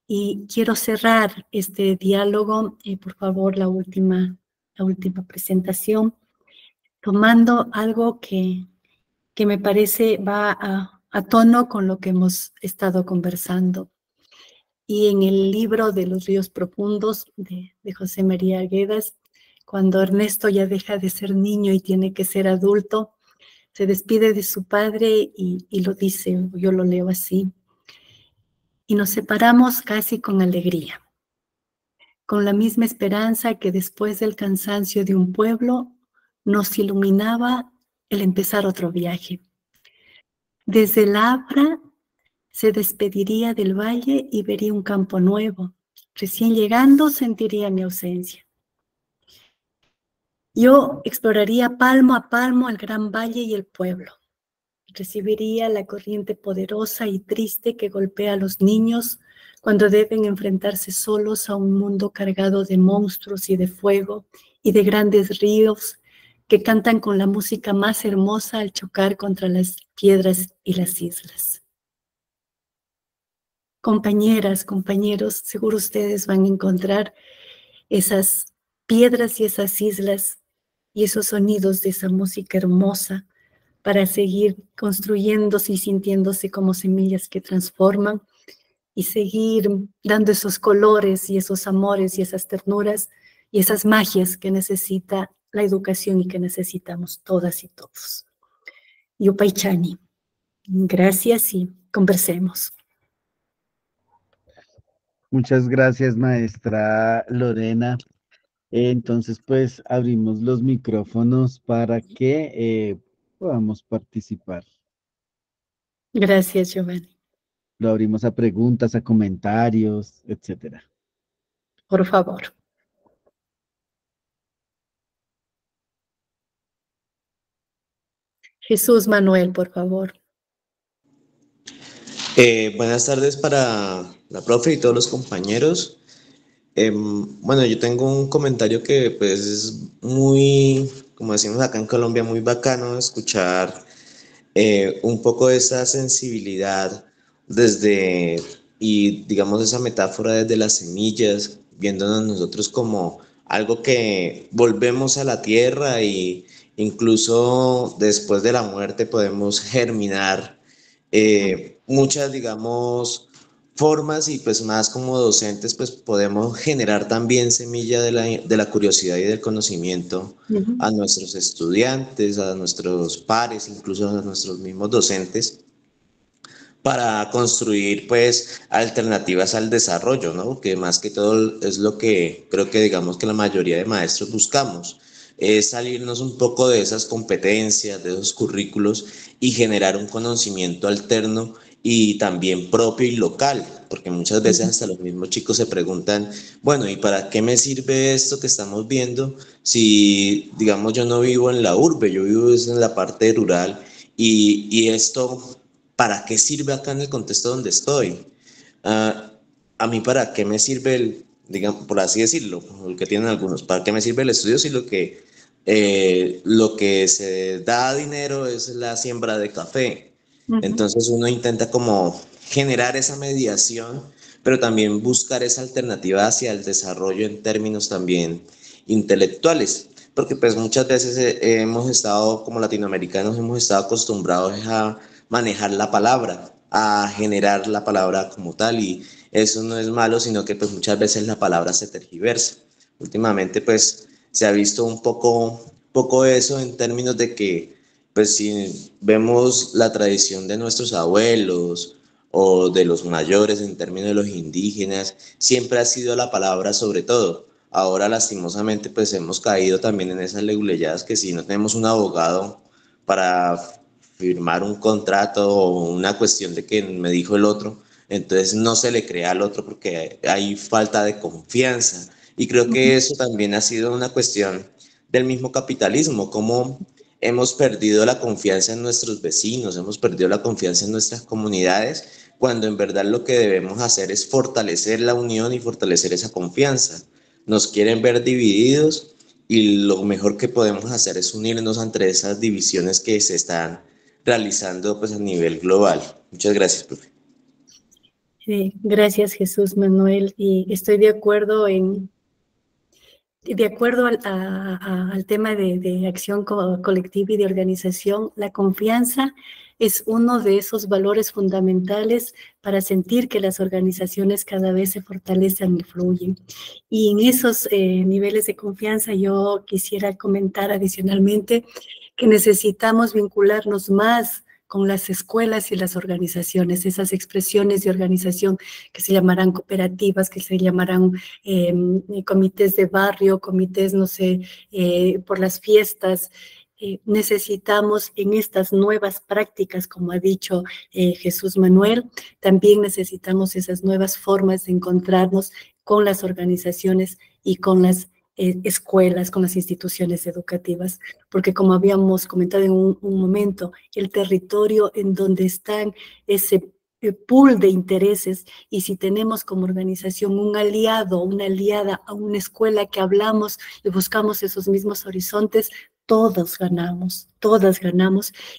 Y quiero cerrar este diálogo, por favor, la última presentación, tomando algo que me parece va a tono con lo que hemos estado conversando. Y en el libro de Los ríos profundos de José María Arguedas, cuando Ernesto ya deja de ser niño y tiene que ser adulto, se despide de su padre y lo dice, yo lo leo así: y nos separamos casi con alegría, con la misma esperanza que después del cansancio de un pueblo nos iluminaba el empezar otro viaje. Desde el Abra se despediría del valle y vería un campo nuevo. Recién llegando sentiría mi ausencia. Yo exploraría palmo a palmo el gran valle y el pueblo. Recibiría la corriente poderosa y triste que golpea a los niños cuando deben enfrentarse solos a un mundo cargado de monstruos y de fuego y de grandes ríos que cantan con la música más hermosa al chocar contra las piedras y las islas. Compañeras, compañeros, seguro ustedes van a encontrar esas piedras y esas islas y esos sonidos de esa música hermosa para seguir construyéndose y sintiéndose como semillas que transforman y seguir dando esos colores y esos amores y esas ternuras y esas magias que necesita la educación y que necesitamos todas y todos. Yupaychani, gracias y conversemos. Muchas gracias, maestra Lorena. Entonces, pues abrimos los micrófonos para que podamos participar. Gracias, Giovanni. Lo abrimos a preguntas, a comentarios, etcétera. Por favor. Jesús Manuel, por favor. Buenas tardes para la profe y todos los compañeros. Bueno, yo tengo un comentario que pues es muy, como decimos acá en Colombia, muy bacano escuchar un poco de esa sensibilidad desde, y digamos esa metáfora desde las semillas, viéndonos nosotros como algo que volvemos a la tierra y incluso después de la muerte podemos germinar muchas, digamos, formas y pues más como docentes pues podemos generar también semilla de la curiosidad y del conocimiento a nuestros estudiantes, a nuestros pares, incluso a nuestros mismos docentes, para construir pues alternativas al desarrollo, ¿no? Que más que todo es lo que creo que digamos que la mayoría de maestros buscamos, es salirnos un poco de esas competencias, de esos currículos y generar un conocimiento alterno y también propio y local, porque muchas veces hasta los mismos chicos se preguntan, bueno, ¿y para qué me sirve esto que estamos viendo si, digamos, yo no vivo en la urbe, yo vivo en la parte rural y esto, ¿para qué sirve acá en el contexto donde estoy? A mí, ¿para qué me sirve el, digamos, por así decirlo, lo que tienen algunos, ¿para qué me sirve el estudio si lo que se da dinero es la siembra de café? Entonces uno intenta como generar esa mediación, pero también buscar esa alternativa hacia el desarrollo en términos también intelectuales, porque pues muchas veces hemos estado, como latinoamericanos, hemos estado acostumbrados a manejar la palabra, a generar la palabra como tal, y eso no es malo, sino que pues muchas veces la palabra se tergiversa. Últimamente pues se ha visto un poco eso en términos de que pues si vemos la tradición de nuestros abuelos o de los mayores en términos de los indígenas, siempre ha sido la palabra sobre todo. Ahora lastimosamente pues hemos caído también en esas leguleyadas que si no tenemos un abogado para firmar un contrato o una cuestión de que me dijo el otro, entonces no se le crea al otro porque hay falta de confianza. Y creo que eso también ha sido una cuestión del mismo capitalismo, como hemos perdido la confianza en nuestros vecinos, hemos perdido la confianza en nuestras comunidades, cuando en verdad lo que debemos hacer es fortalecer la unión y fortalecer esa confianza. Nos quieren ver divididos y lo mejor que podemos hacer es unirnos entre esas divisiones que se están realizando pues a nivel global. Muchas gracias, profe. Gracias, Jesús Manuel, y estoy de acuerdo al tema de acción colectiva y de organización. La confianza es uno de esos valores fundamentales para sentir que las organizaciones cada vez se fortalecen y fluyen. Y en esos niveles de confianza yo quisiera comentar adicionalmente que necesitamos vincularnos más con las escuelas y las organizaciones, esas expresiones de organización que se llamarán cooperativas, que se llamarán comités de barrio, comités, no sé, por las fiestas. Necesitamos en estas nuevas prácticas, como ha dicho Jesús Manuel, también necesitamos esas nuevas formas de encontrarnos con las organizaciones y con las escuelas, con las instituciones educativas, porque como habíamos comentado en un momento, el territorio en donde están ese pool de intereses, y si tenemos como organización un aliado, una aliada a una escuela que hablamos y buscamos esos mismos horizontes, todas ganamos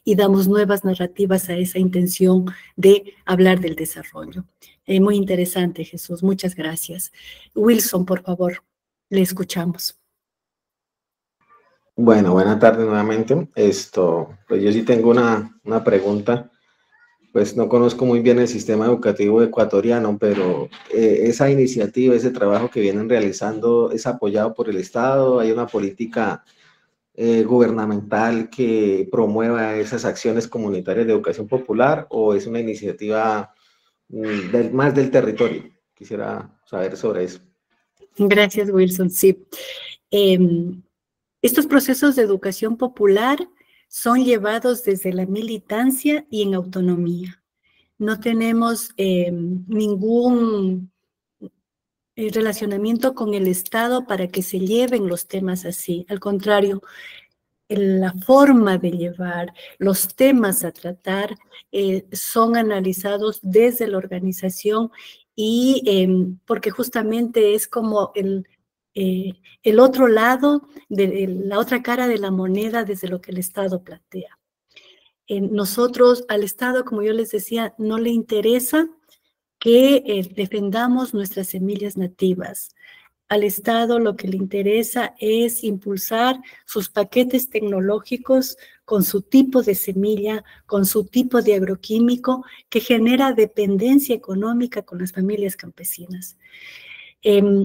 y damos nuevas narrativas a esa intención de hablar del desarrollo. Muy interesante, Jesús, muchas gracias. Wilson, por favor. Le escuchamos. Bueno, buenas tardes nuevamente. Pues yo sí tengo una pregunta. Pues no conozco muy bien el sistema educativo ecuatoriano, pero esa iniciativa, ese trabajo que vienen realizando, ¿es apoyado por el Estado? ¿Hay una política gubernamental que promueva esas acciones comunitarias de educación popular, o es una iniciativa más del territorio? Quisiera saber sobre eso. Gracias, Wilson. Sí. Estos procesos de educación popular son llevados desde la militancia y en autonomía. No tenemos ningún relacionamiento con el Estado para que se lleven los temas así. Al contrario, la forma de llevar los temas a tratar son analizados desde la organización y porque justamente es como el otro lado, la otra cara de la moneda desde lo que el Estado plantea. Nosotros, al Estado, como yo les decía, no le interesa que defendamos nuestras semillas nativas. Al Estado lo que le interesa es impulsar sus paquetes tecnológicos con su tipo de semilla, con su tipo de agroquímico que genera dependencia económica con las familias campesinas.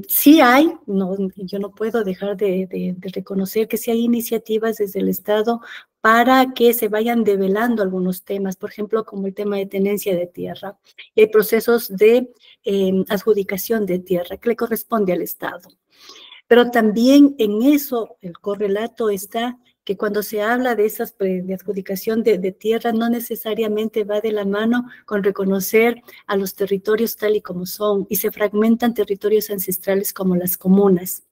Sí hay, yo no puedo dejar de reconocer que sí hay iniciativas desde el Estado para que se vayan develando algunos temas, por ejemplo, como el tema de tenencia de tierra. Y hay procesos de adjudicación de tierra que le corresponde al Estado. Pero también en eso el correlato está que cuando se habla de esas de adjudicación de tierra no necesariamente va de la mano con reconocer a los territorios tal y como son, y se fragmentan territorios ancestrales como las comunas.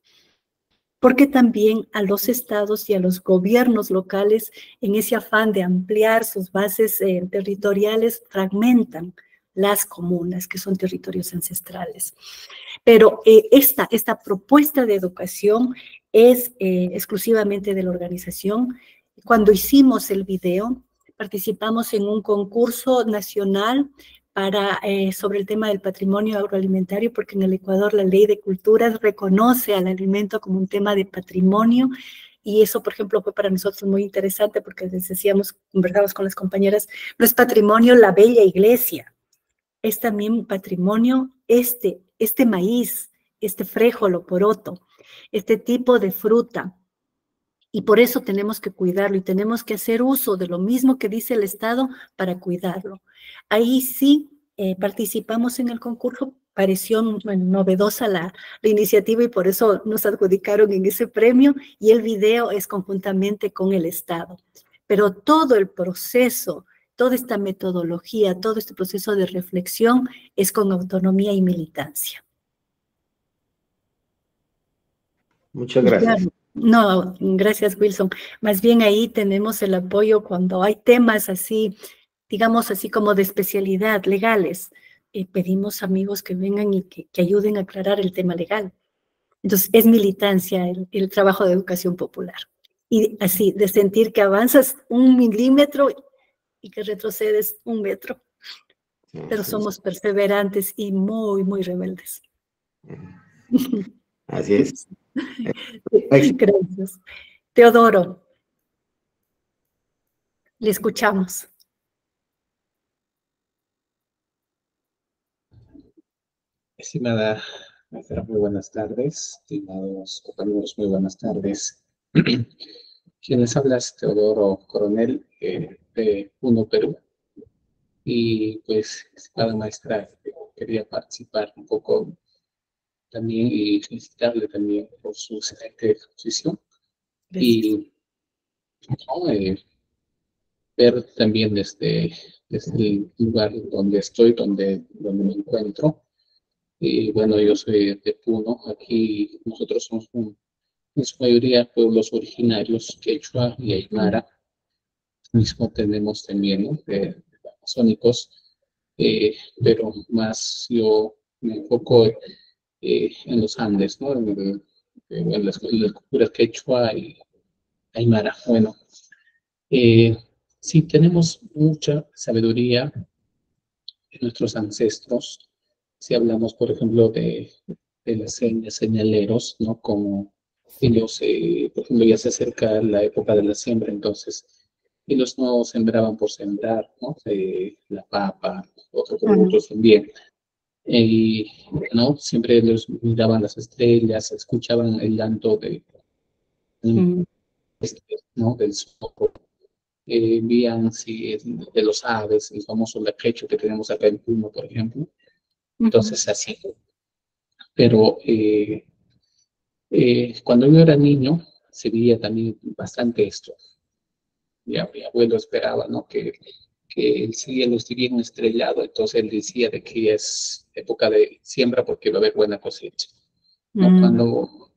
Porque también a los estados y a los gobiernos locales, en ese afán de ampliar sus bases territoriales, fragmentan las comunas, que son territorios ancestrales. Pero esta propuesta de educación es exclusivamente de la organización. Cuando hicimos el video, participamos en un concurso nacional sobre el tema del patrimonio agroalimentario, porque en el Ecuador la ley de culturas reconoce al alimento como un tema de patrimonio, y eso, por ejemplo, fue para nosotros muy interesante porque les decíamos, conversábamos con las compañeras, no es patrimonio la bella iglesia, es también patrimonio este maíz, este frijol, poroto, este tipo de fruta. Y por eso tenemos que cuidarlo y tenemos que hacer uso de lo mismo que dice el Estado para cuidarlo. Ahí sí participamos en el concurso, pareció novedosa la iniciativa y por eso nos adjudicaron en ese premio y el video es conjuntamente con el Estado. Pero todo el proceso, toda esta metodología, todo este proceso de reflexión es con autonomía y militancia. Muchas gracias. Claro. No, gracias Wilson. Más bien ahí tenemos el apoyo cuando hay temas así, digamos así como de especialidad, legales. Pedimos amigos que vengan y que ayuden a aclarar el tema legal. Entonces es militancia el trabajo de educación popular. Y así, de sentir que avanzas 1 milímetro y que retrocedes 1 metro. Pero somos perseverantes y muy, muy rebeldes. Así es. Gracias. Teodoro, le escuchamos. Estimada maestra, muy buenas tardes. Estimados compañeros, muy buenas tardes. Quienes hablas, Teodoro Coronel, de UNO Perú. Y pues, estimada maestra, quería participar un poco también y felicitarle también por su excelente exposición. Y ¿no? Ver también desde el lugar donde estoy, donde me encuentro. Y bueno, yo soy de Puno. Aquí nosotros somos en su mayoría pueblos originarios, quechua y aymara. Mismo tenemos también, ¿no? de amazónicos, pero más yo me enfoco en los Andes, ¿no? En las culturas quechua y aymara. Bueno, sí tenemos mucha sabiduría de nuestros ancestros. Si hablamos, por ejemplo, de las señaleros, ¿no? Como ellos, por ejemplo, ya se acerca la época de la siembra, entonces ellos no sembraban por sembrar, ¿no? La papa, otros productos también. Y, ¿no? Siempre los miraban las estrellas, escuchaban el llanto ¿no? Del sol. Vían sí, de los aves, el famoso laquecho que tenemos acá en Puno, por ejemplo. Entonces, así. Pero cuando yo era niño, se veía también bastante esto. Ya mi abuelo esperaba, ¿no? Que el cielo estuviera estrellado, entonces él decía de que es época de siembra porque va a haber buena cosecha. ¿No? Cuando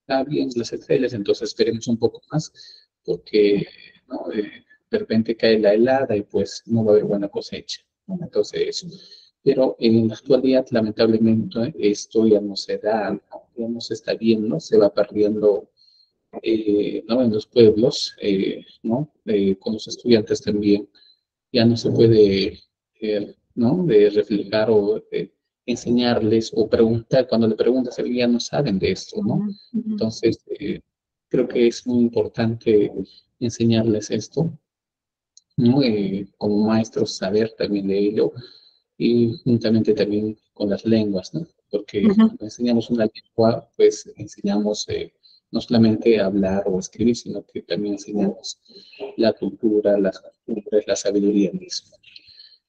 está bien las estrellas, entonces esperemos un poco más, porque ¿no? De repente cae la helada y pues no va a haber buena cosecha, ¿no? Entonces eso. Pero en la actualidad, lamentablemente, esto ya no se da, ¿no? Ya no se está viendo, se va perdiendo, ¿no? En los pueblos, ¿no? Con los estudiantes también, ya no se puede, ¿no? De reflejar o enseñarles o preguntar, cuando le preguntas, ya no saben de esto, ¿no? Entonces, creo que es muy importante enseñarles esto, ¿no? Como maestros saber también de ello y juntamente también con las lenguas, ¿no? Porque cuando enseñamos una lengua, pues enseñamos no solamente a hablar o escribir, sino que también enseñamos la cultura, las costumbres, la sabiduría misma.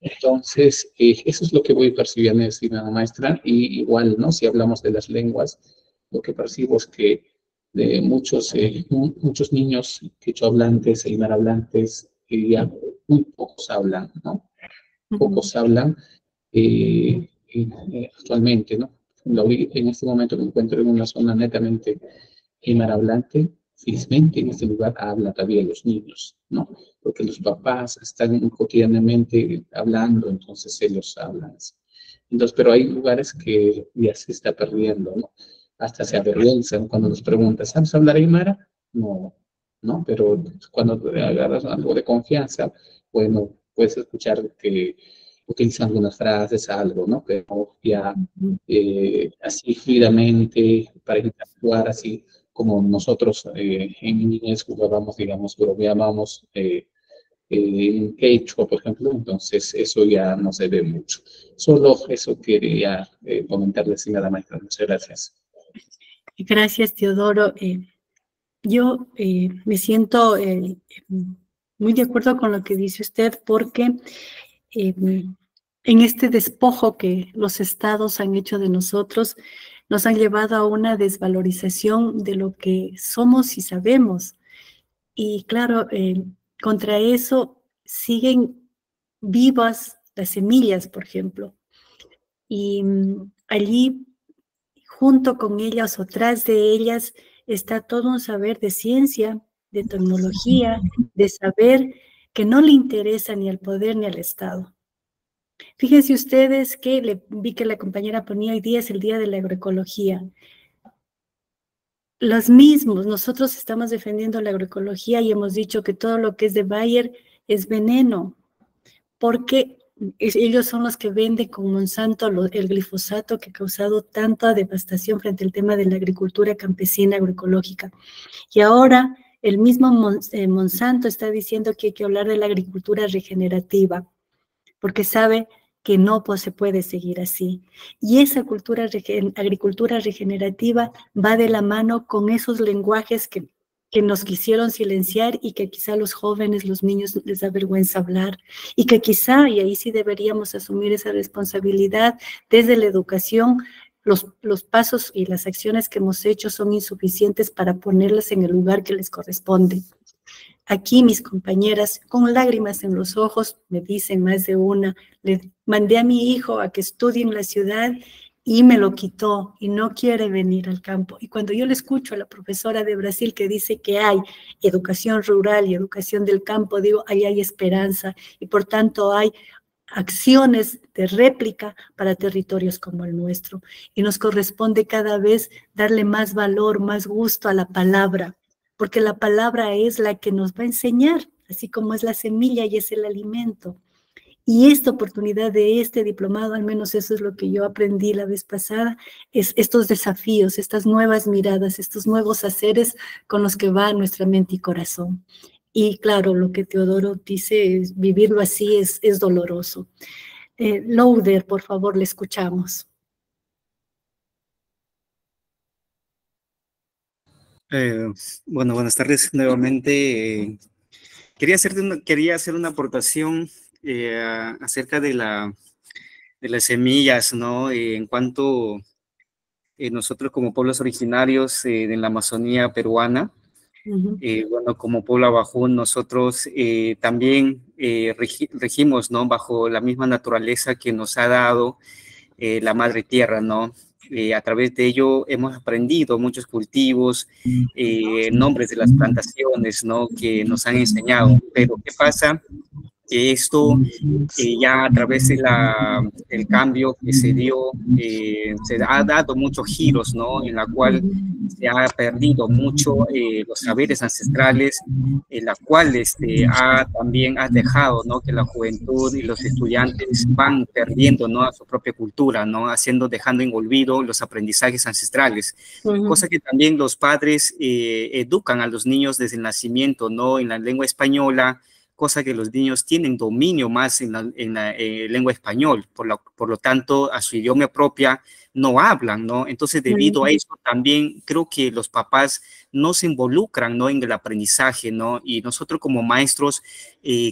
Entonces, eso es lo que voy percibiendo, estimada maestra, y igual, ¿no? Si hablamos de las lenguas, lo que percibo es que de muchos niños quechua-hablantes, aymara-hablantes, ya muy pocos hablan, ¿no? Pocos hablan actualmente, ¿no? En este momento me encuentro en una zona netamente aymara-hablante. Felizmente en este lugar hablan todavía los niños, ¿no? Porque los papás están cotidianamente hablando, entonces ellos hablan. Entonces, pero hay lugares que ya se está perdiendo, ¿no? Hasta se avergüenzan cuando nos preguntan, ¿sabes hablar aymara? No, ¿no? Pero cuando agarras algo de confianza, bueno, puedes escuchar que utilizan algunas frases, algo, ¿no? Pero ya así fluidamente, para interactuar así como nosotros en mi niñez jugábamos, digamos, bromeábamos en quechua, por ejemplo, entonces eso ya no se ve mucho. Solo eso quería comentarles, señora maestra. Muchas gracias. Gracias, Teodoro. Yo me siento muy de acuerdo con lo que dice usted, porque en este despojo que los estados han hecho de nosotros, nos han llevado a una desvalorización de lo que somos y sabemos. Y claro, contra eso siguen vivas las semillas, por ejemplo. Y allí, junto con ellas o tras de ellas, está todo un saber de ciencia, de tecnología, de saber que no le interesa ni al poder ni al Estado. Fíjense ustedes que vi que la compañera ponía hoy día es el Día de la Agroecología. Los mismos, nosotros estamos defendiendo la agroecología y hemos dicho que todo lo que es de Bayer es veneno, porque ellos son los que venden con Monsanto el glifosato que ha causado tanta devastación frente al tema de la agricultura campesina agroecológica. Y ahora el mismo Monsanto está diciendo que hay que hablar de la agricultura regenerativa, porque sabe que no se puede seguir así. Y esa agricultura regenerativa va de la mano con esos lenguajes que nos quisieron silenciar y que quizá los jóvenes, los niños les da vergüenza hablar, y que quizá, y ahí sí deberíamos asumir esa responsabilidad desde la educación, los pasos y las acciones que hemos hecho son insuficientes para ponerlas en el lugar que les corresponde. Aquí mis compañeras, con lágrimas en los ojos, me dicen más de una, le mandé a mi hijo a que estudie en la ciudad y me lo quitó y no quiere venir al campo. Y cuando yo le escucho a la profesora de Brasil que dice que hay educación rural y educación del campo, digo, ahí hay esperanza y por tanto hay acciones de réplica para territorios como el nuestro. Y nos corresponde cada vez darle más valor, más gusto a la palabra, porque la palabra es la que nos va a enseñar, así como es la semilla y es el alimento. Y esta oportunidad de este diplomado, al menos eso es lo que yo aprendí la vez pasada, es estos desafíos, estas nuevas miradas, estos nuevos haceres con los que va nuestra mente y corazón. Y claro, lo que Teodoro dice, es, vivirlo así es doloroso. Louder, por favor, le escuchamos. Bueno, buenas tardes nuevamente. Quería hacer una aportación acerca de las semillas, ¿no? En cuanto nosotros como pueblos originarios de la Amazonía peruana, bueno, como pueblo abajún, nosotros también regimos, ¿no? Bajo la misma naturaleza que nos ha dado la madre tierra, ¿no? A través de ello hemos aprendido muchos cultivos, nombres de las plantaciones, ¿no? Que nos han enseñado. Pero ¿qué pasa? Que esto ya a través del cambio que se dio, se ha dado muchos giros, ¿no? En la cual se ha perdido mucho los saberes ancestrales, en la cual también ha dejado, ¿no? Que la juventud y los estudiantes van perdiendo, ¿no? A su propia cultura, ¿no? Dejando en olvido los aprendizajes ancestrales, cosa que también los padres educan a los niños desde el nacimiento, ¿no? En la lengua española, cosa que los niños tienen dominio más en la lengua español, por lo tanto, a su idioma propia no hablan, ¿no? Entonces, debido a eso, también creo que los papás no se involucran, ¿no? En el aprendizaje, ¿no? Y nosotros como maestros,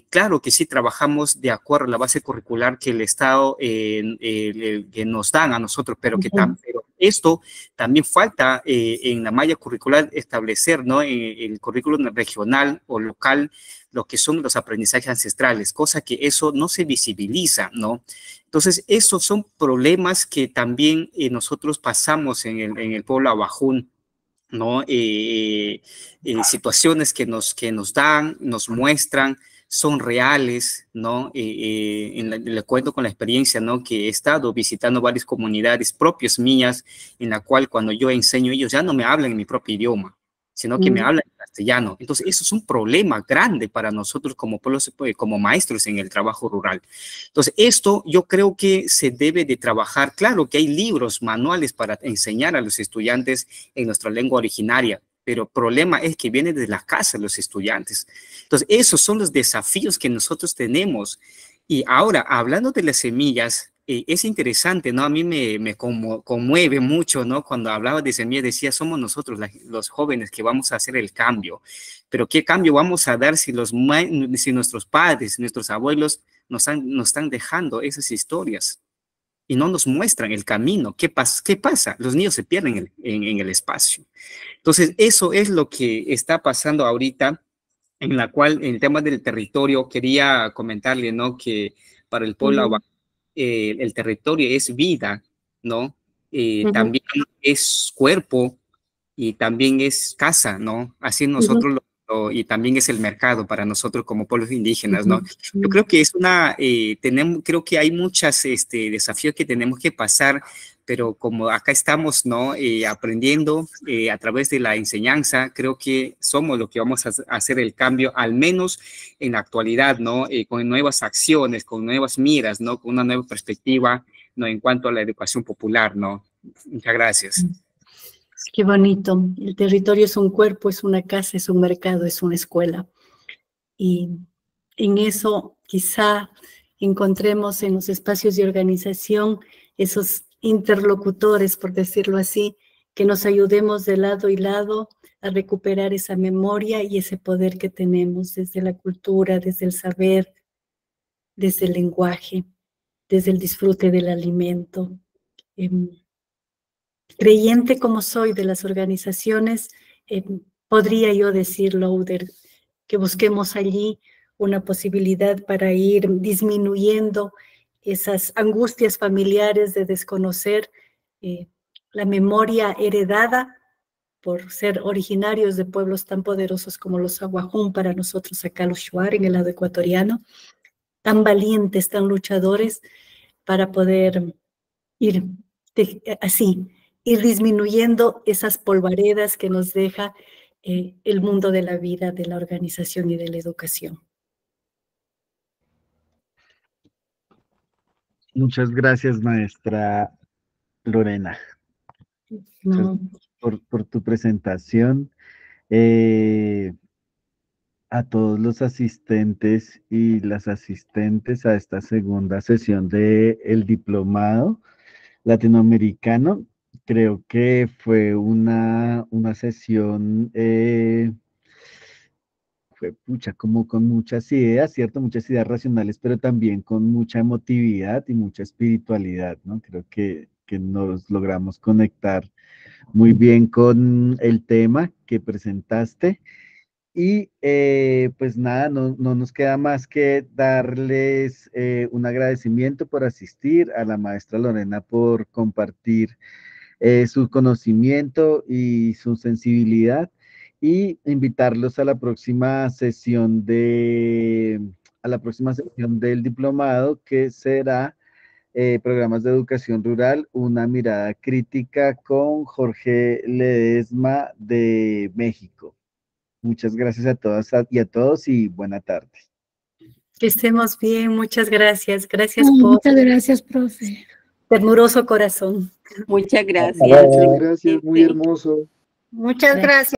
claro que sí trabajamos de acuerdo a la base curricular que el Estado que nos dan a nosotros, pero pero esto también falta en la malla curricular establecer, ¿no? En el currículum regional o local, lo que son los aprendizajes ancestrales, cosa que eso no se visibiliza, ¿no? Entonces, esos son problemas que también nosotros pasamos en el pueblo abajún, ¿no? Situaciones que nos dan, nos muestran, son reales, ¿no? Le cuento con la experiencia, ¿no? Que he estado visitando varias comunidades propias mías, en la cual cuando yo enseño, ellos ya no me hablan en mi propio idioma, sino que me hablan en castellano. Entonces, eso es un problema grande para nosotros como pueblos, como maestros en el trabajo rural. Entonces, esto yo creo que se debe de trabajar. Claro que hay libros, manuales para enseñar a los estudiantes en nuestra lengua originaria, pero el problema es que viene de la casa de los estudiantes. Entonces, esos son los desafíos que nosotros tenemos. Y ahora, hablando de las semillas, es interesante, ¿no? A mí me conmueve mucho, ¿no? Cuando hablaba de semillas, decía, somos nosotros los jóvenes que vamos a hacer el cambio. Pero ¿qué cambio vamos a dar si nuestros padres, nuestros abuelos nos están dejando esas historias y no nos muestran el camino? ¿Qué pasa? Los niños se pierden en el espacio. Entonces, eso es lo que está pasando ahorita, en la cual, en el tema del territorio, quería comentarle, ¿no? Que para el pueblo el territorio es vida, ¿no? También es cuerpo y también es casa, ¿no? Así nosotros y también es el mercado para nosotros como pueblos indígenas, ¿no? Yo creo que es creo que hay muchos desafíos que tenemos que pasar, pero como acá estamos, ¿no? Aprendiendo a través de la enseñanza, creo que somos los que vamos a hacer el cambio, al menos en la actualidad, ¿no? Con nuevas acciones, con nuevas miras, ¿no? Con una nueva perspectiva, ¿no? En cuanto a la educación popular, ¿no? Muchas gracias. Qué bonito. El territorio es un cuerpo, es una casa, es un mercado, es una escuela. Y en eso quizá encontremos en los espacios de organización esos interlocutores, por decirlo así, que nos ayudemos de lado y lado a recuperar esa memoria y ese poder que tenemos desde la cultura, desde el saber, desde el lenguaje, desde el disfrute del alimento. Creyente como soy de las organizaciones, podría yo decir, Lauder, que busquemos allí una posibilidad para ir disminuyendo esas angustias familiares de desconocer la memoria heredada por ser originarios de pueblos tan poderosos como los Aguajún, para nosotros acá los Shuar en el lado ecuatoriano, tan valientes, tan luchadores, para poder ir disminuyendo esas polvaredas que nos deja el mundo de la vida, de la organización y de la educación. Muchas gracias, maestra Lorena. No. Por tu presentación. A todos los asistentes y las asistentes a esta segunda sesión del diplomado latinoamericano. Creo que fue una sesión, fue como con muchas ideas, ¿cierto? Muchas ideas racionales, pero también con mucha emotividad y mucha espiritualidad, ¿no? Creo que nos logramos conectar muy bien con el tema que presentaste. Y pues nada, no nos queda más que darles un agradecimiento por asistir, a la maestra Lorena por compartir su conocimiento y su sensibilidad, y invitarlos a la próxima sesión del diplomado, que será Programas de Educación Rural, una mirada crítica, con Jorge Ledesma de México. Muchas gracias a todas y a todos y buena tarde. Que estemos bien, muchas gracias. Gracias muchas gracias, profe. Ternuroso corazón. Muchas gracias. Muchas gracias, muy hermoso. Muchas gracias.